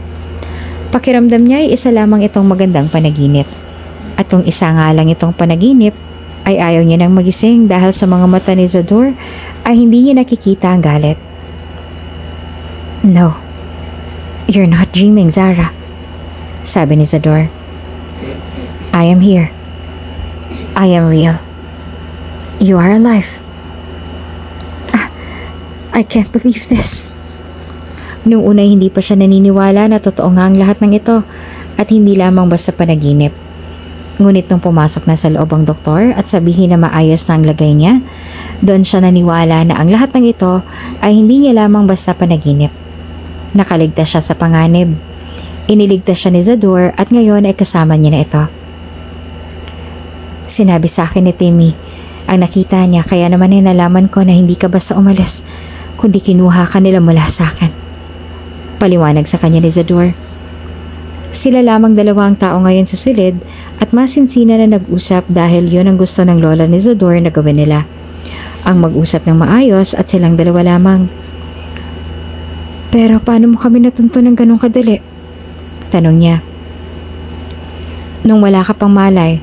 Pakiramdam niya ay isa lamang itong magandang panaginip. At kung isa nga lang itong panaginip, ay ayaw niya nang magising dahil sa mga mata ni Zador ay hindi niya nakikita ang galit. No, you're not dreaming, Zara. Sabi ni Zador. I am here. I am real. You are alive. I can't believe this. Noong una hindi pa siya naniniwala na totoo nga ang lahat ng ito at hindi lamang basta panaginip. Ngunit nung pumasok na sa loob ang doktor at sabihin na maayos na ang lagay niya, doon siya naniwala na ang lahat ng ito ay hindi niya lamang basta panaginip. Nakaligtas siya sa panganib. Iniligtas siya ni Zador at ngayon ay kasama niya na ito. Sinabi sa akin ni Timmy, ang nakita niya kaya naman ay nalaman ko na hindi ka basta umalis, kundi kinuha ka nila mula sa akin. Paliwanag sa kanya ni Zador. Sila lamang dalawa ang tao ngayon sa silid at masinsina na nag-usap dahil yon ang gusto ng lola ni Zador na gawin nila. Ang mag-usap ng maayos at silang dalawa lamang. Pero paano mo kami natunto ng ganong kadali? Tanong niya. Nung wala ka pang malay,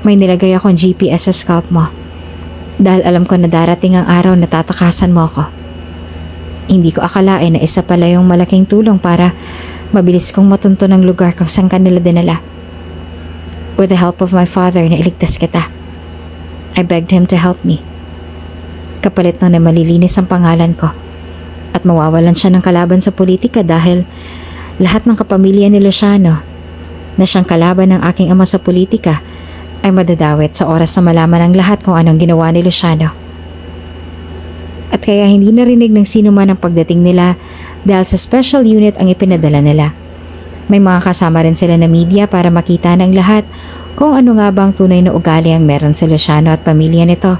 may nilagay akong GPS sa scalp mo. Dahil alam ko na darating ang araw na tatakasan mo ako. Hindi ko akalain na isa pala yung malaking tulong para mabilis kong matunto ng lugar kung saan ka nila dinala. With the help of my father na iligtas kita. I begged him to help me. Kapalit nun na malilinis ang pangalan ko. At mawawalan siya ng kalaban sa politika dahil lahat ng kapamilya ni Luciano na siyang kalaban ng aking ama sa politika ay madadawit sa oras na malaman ng lahat kung anong ginawa ni Luciano. At kaya hindi narinig ng sino man ang pagdating nila dahil sa special unit ang ipinadala nila. May mga kasama rin sila na media para makita ng lahat kung ano nga bang tunay na ugali ang meron si Luciano at pamilya nito.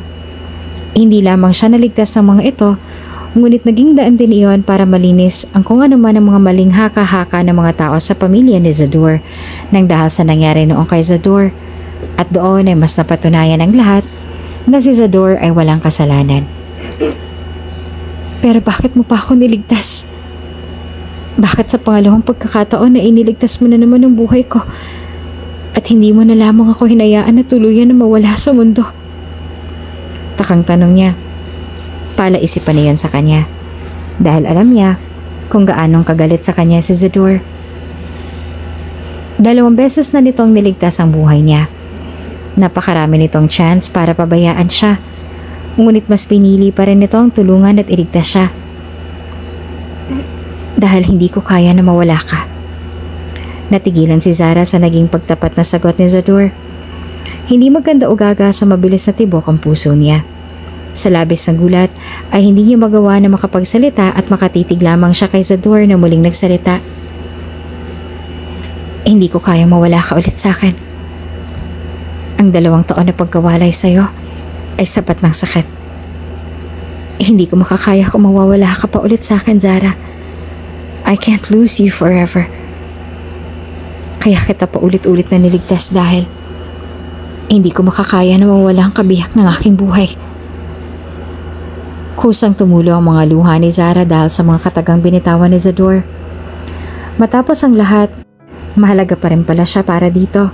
Hindi lamang siya naligtas ng mga ito, ngunit naging daan din iyon para malinis ang kung ano man ang mga maling haka-haka ng mga tao sa pamilya ni Zador nang dahil sa nangyari noong kay Zador. At doon ay mas napatunayan ng lahat na si Zador ay walang kasalanan. Pero bakit mo pa ako niligtas? Bakit sa pangalawang pagkakataon na iniligtas mo na naman ang buhay ko at hindi mo na lamang ako hinayaan na tuluyan na mawala sa mundo? Takang tanong niya. Palaisipan niya sa kanya dahil alam niya kung gaanong kagalit sa kanya si Zador. 2 beses na nitong niligtas ang buhay niya. Napakarami nitong chance para pabayaan siya. Ngunit mas pinili pa rin nitong tulungan at iligtas siya. Dahil hindi ko kaya na mawala ka. Natigilan si Zara sa naging pagtapat na sagot ni Zador. Hindi maganda o gaga sa mabilis na tibok ang puso niya. Sa labis ng gulat ay hindi niya magawa na makapagsalita at makatitig lamang siya kay Zador na muling nagsalita. Hindi ko kaya mawala ka ulit sa akin. Ang 2 taon na pagkawalay sa'yo ay sapat ng sakit. Hindi ko makakaya kung mawawala ka pa ulit sa akin, Zara. I can't lose you forever. Kaya kita pa ulit-ulit na niligtas dahil hindi ko makakaya na mawala ang kabiyak ng aking buhay. Kusang tumulo ang mga luha ni Zara dahil sa mga katagang binitawan ni Zador. Matapos ang lahat, mahalaga pa rin pala siya para dito.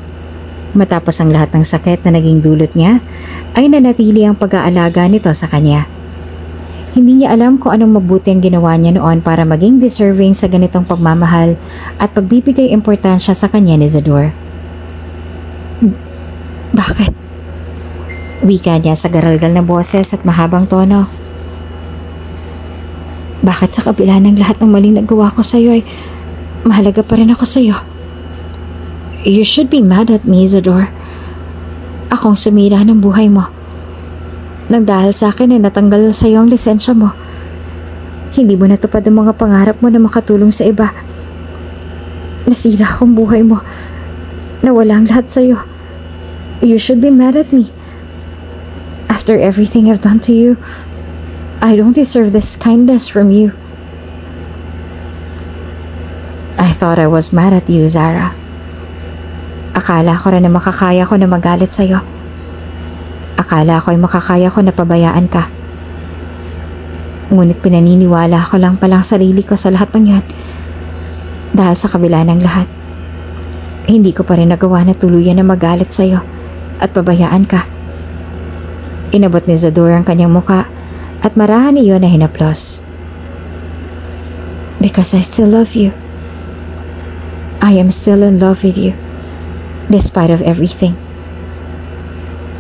Matapos ang lahat ng sakit na naging dulot niya, ay nanatili ang pag-aalaga nito sa kanya. Hindi niya alam kung anong mabuti ang ginawa niya noon para maging deserving sa ganitong pagmamahal at pagbibigay importansya sa kanya ni Zador. Bakit? Wika niya sa garalgal na boses at mahabang tono. Bakit sa kabila ng lahat ng maling nagawa ko sa'yo ay mahalaga pa rin ako sa'yo? You should be mad at me, Zador. Akong sumira ng buhay mo. Nang dahil sa akin ay natanggal sa iyo ang lisensya mo. Hindi mo natupad ang mga pangarap mo na makatulong sa iba. Nasira akong buhay mo. Nawala ang lahat sa iyo. You should be mad at me. After everything I've done to you, I don't deserve this kindness from you. I thought I was mad at you, Zara. Akala ko rin na makakaya ko na magalit sa iyo. Akala ko ay makakaya ko na pabayaan ka. Ngunit pinaniniwala ko lang palang sarili ko sa lahat ng yan. Dahil sa kabila ng lahat, hindi ko pa rin nagawa na tuluyan na magalit sa iyo at pabayaan ka. Inabot ni Zador ang kanyang muka at marahan iyon na hinaplos. Because I still love you. I am still in love with you, despite of everything.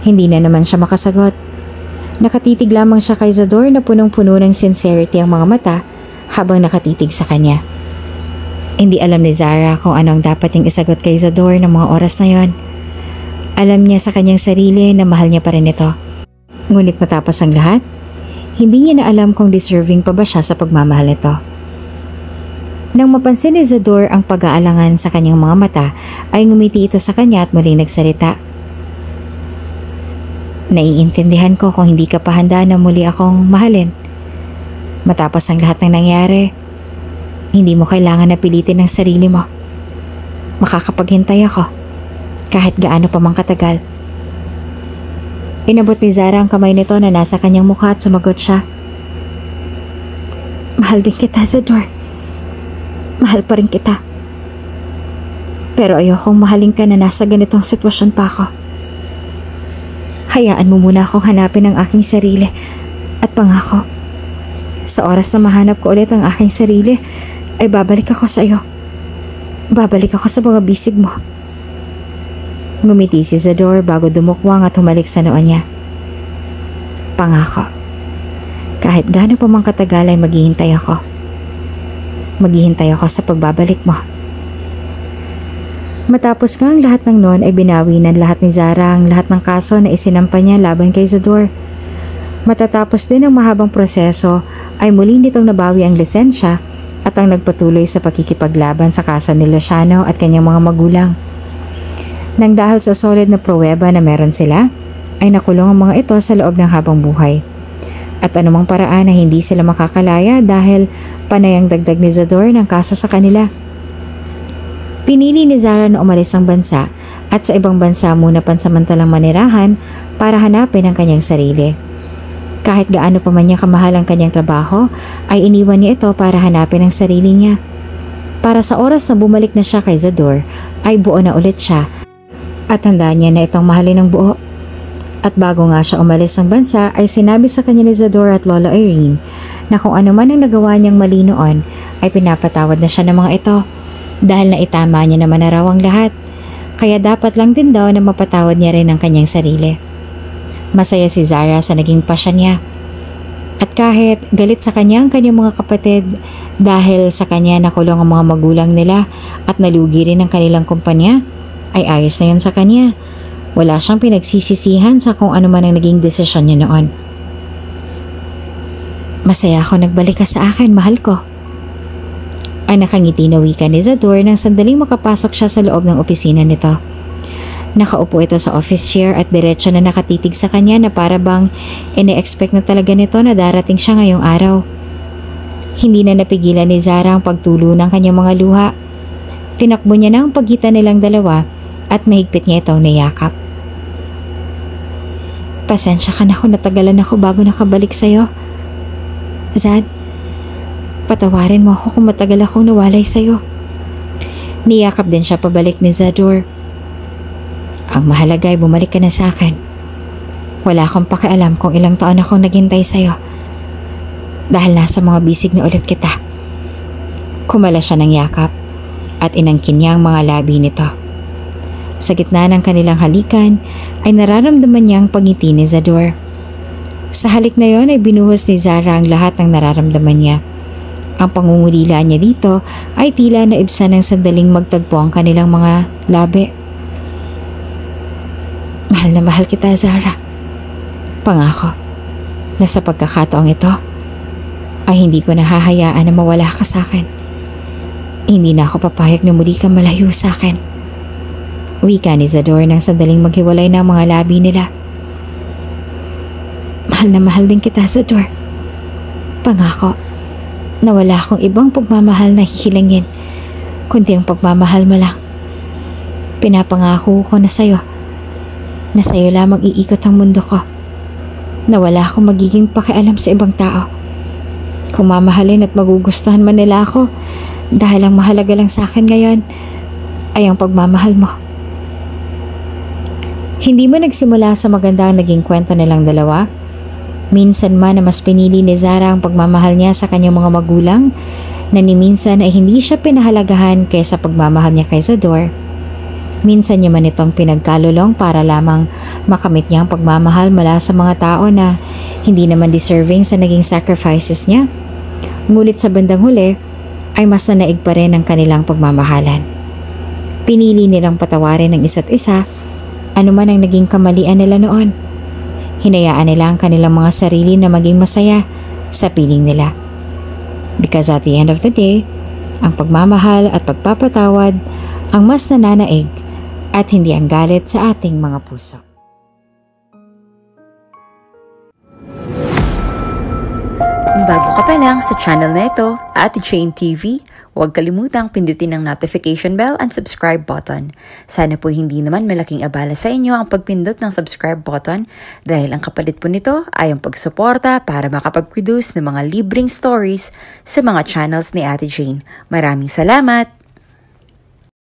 Hindi na naman siya makasagot. Nakatitig lamang siya kay Zador na punong-puno ng sincerity ang mga mata habang nakatitig sa kanya. Hindi alam ni Zara kung ano ang dapat niyang isagot kay Zador ng mga oras na yon. Alam niya sa kanyang sarili na mahal niya pa rin ito. Ngunit matapos ang lahat, hindi niya na alam kung deserving pa ba siya sa pagmamahal nito. Nang mapansin ni Zador ang pag-aalangan sa kanyang mga mata, ay ngumiti ito sa kanya at muling nagsalita. Naiintindihan ko kung hindi ka pa handa na muli akong mahalin. Matapos ang lahat ng nangyari, hindi mo kailangan na pilitin ang sarili mo. Makakapaghintay ako, kahit gaano pa mang katagal. Inabot ni Zara ang kamay nito na nasa kanyang mukha at sumagot siya. Mahal din kita, Zador. Mahal pa rin kita. Pero ayokong mahalin ka na nasa ganitong sitwasyon pa ako. Hayaan mo muna akong hanapin ang aking sarili at pangako. Sa oras na mahanap ko ulit ang aking sarili, ay babalik ako sa iyo. Babalik ako sa mga bisig mo. Ngumiti si Zador bago dumukwang at humalik sa noo niya. Pangako. Kahit gaano pa mang katagal ay maghihintay ako. Maghihintay ako sa pagbabalik mo. Matapos nga ang lahat ng noon ay binawi ng lahat ni Zara ang lahat ng kaso na isinampa niya laban kay Zador. Matatapos din ang mahabang proseso ay muli nitong nabawi ang lisensya at ang nagpatuloy sa pakikipaglaban sa kaso ni Luciano at kanyang mga magulang. Nang dahil sa solid na pruweba na meron sila, ay nakulong ang mga ito sa loob ng habang buhay. At anumang paraan na hindi sila makakalaya dahil panay ang dagdag ni Zador ng kaso sa kanila. Pinili ni Zara na umalis ng bansa at sa ibang bansa muna pansamantalang manirahan para hanapin ang kanyang sarili. Kahit gaano pa man niya kamahal ang kanyang trabaho, ay iniwan niya ito para hanapin ang sarili niya. Para sa oras na bumalik na siya kay Zador, ay buo na ulit siya at handa niya na itong mahalin ng buo. At bago nga siya umalis ng bansa ay sinabi sa kanya ni Zador at Lola Irene na kung ano man ang nagawa niyang mali noon ay pinapatawad na siya ng mga ito dahil naitama niya naman na raw ang lahat. Kaya dapat lang din daw na mapatawad niya rin ang kanyang sarili. Masaya si Zara sa naging pasya niya. At kahit galit sa kanya ang kanyang mga kapatid dahil sa kanya nakulong ang mga magulang nila at nalugi rin ang kanilang kumpanya, ay ayos na yan sa kanya. Wala siyang pinagsisisihan sa kung ano man ang naging desisyon niya noon. Masaya ako nagbalik ka sa akin, mahal ko. Ay nakangiti na wika ni Zador nang sandaling makapasok siya sa loob ng opisina nito. Nakaupo ito sa office chair at diretso na nakatitig sa kanya na para bang ine-expect na talaga nito na darating siya ngayong araw. Hindi na napigilan ni Zara ang pagtulo ng kanyang mga luha. Tinakbo niya na ang pagitan nilang dalawa at mahigpit niya itong niyakap. Pasensya ka na kung natagalan ako bago nakabalik sa'yo. Zad, patawarin mo ako kung matagal akong nawalay sa'yo. Niyakap din siya pabalik ni Zador. Ang mahalaga ay bumalik ka na sa akin. Wala akong pakialam kung ilang taon akong naghintay sa'yo. Dahil nasa mga bisig na ulit kita. Kumala siya ng yakap at inangkin niya ang mga labi nito. Sa gitna ng kanilang halikan ay nararamdaman niya ang pagngiti ni Zador. Sa halik na yon ay binuhos ni Zara ang lahat ng nararamdaman niya. Ang pangungulila niya dito ay tila naibsan ng sandaling magtagpo ang kanilang mga labi. Mahal na mahal kita, Zara. Pangako na sa pagkakataong ito ay hindi ko nahahayaan na mawala ka sa akin. Hindi na ako papayag na muli kang malayo sa akin. Wika ni Zador nang sandaling maghiwalay ng mga labi nila. Mahal na mahal din kita, Zador. Pangako na wala akong ibang pagmamahal na hihilangin kundi ang pagmamahal mo lang. Pinapangako ko na sa'yo lamang iikot ang mundo ko, na wala akong magiging pakialam sa ibang tao. Kung mamahalin at magugustuhan man nila ako, dahil ang mahalaga lang sa akin ngayon ay ang pagmamahal mo. Hindi ba nagsimula sa magandang naging kwento nilang dalawa? Minsan man na mas pinili ni Zara ang pagmamahal niya sa kanyang mga magulang, na ni minsan ay hindi siya pinahalagahan kaysa pagmamahal niya kay Zador. Minsan niya man itong pinagkalulong para lamang makamit niya ang pagmamahal mula sa mga tao na hindi naman deserving sa naging sacrifices niya. Ngunit sa bandang huli ay mas nanaig pa rin ang kanilang pagmamahalan. Pinili nilang patawarin ang isa't isa, anuman ang naging kamalian nila noon. Hinayaan nila ang kanilang mga sarili na maging masaya sa piling nila. Because at the end of the day, ang pagmamahal at pagpapatawad ang mas nananaig at hindi ang galit sa ating mga puso. Kung bago ka pa lang sa channel na ito, Ate Jane TV, huwag kalimutang pindutin ang notification bell and subscribe button. Sana po hindi naman malaking abala sa inyo ang pagpindot ng subscribe button dahil ang kapalit po nito ay ang pagsuporta para makapag-produce ng mga libreng stories sa mga channels ni Ate Jane. Maraming salamat!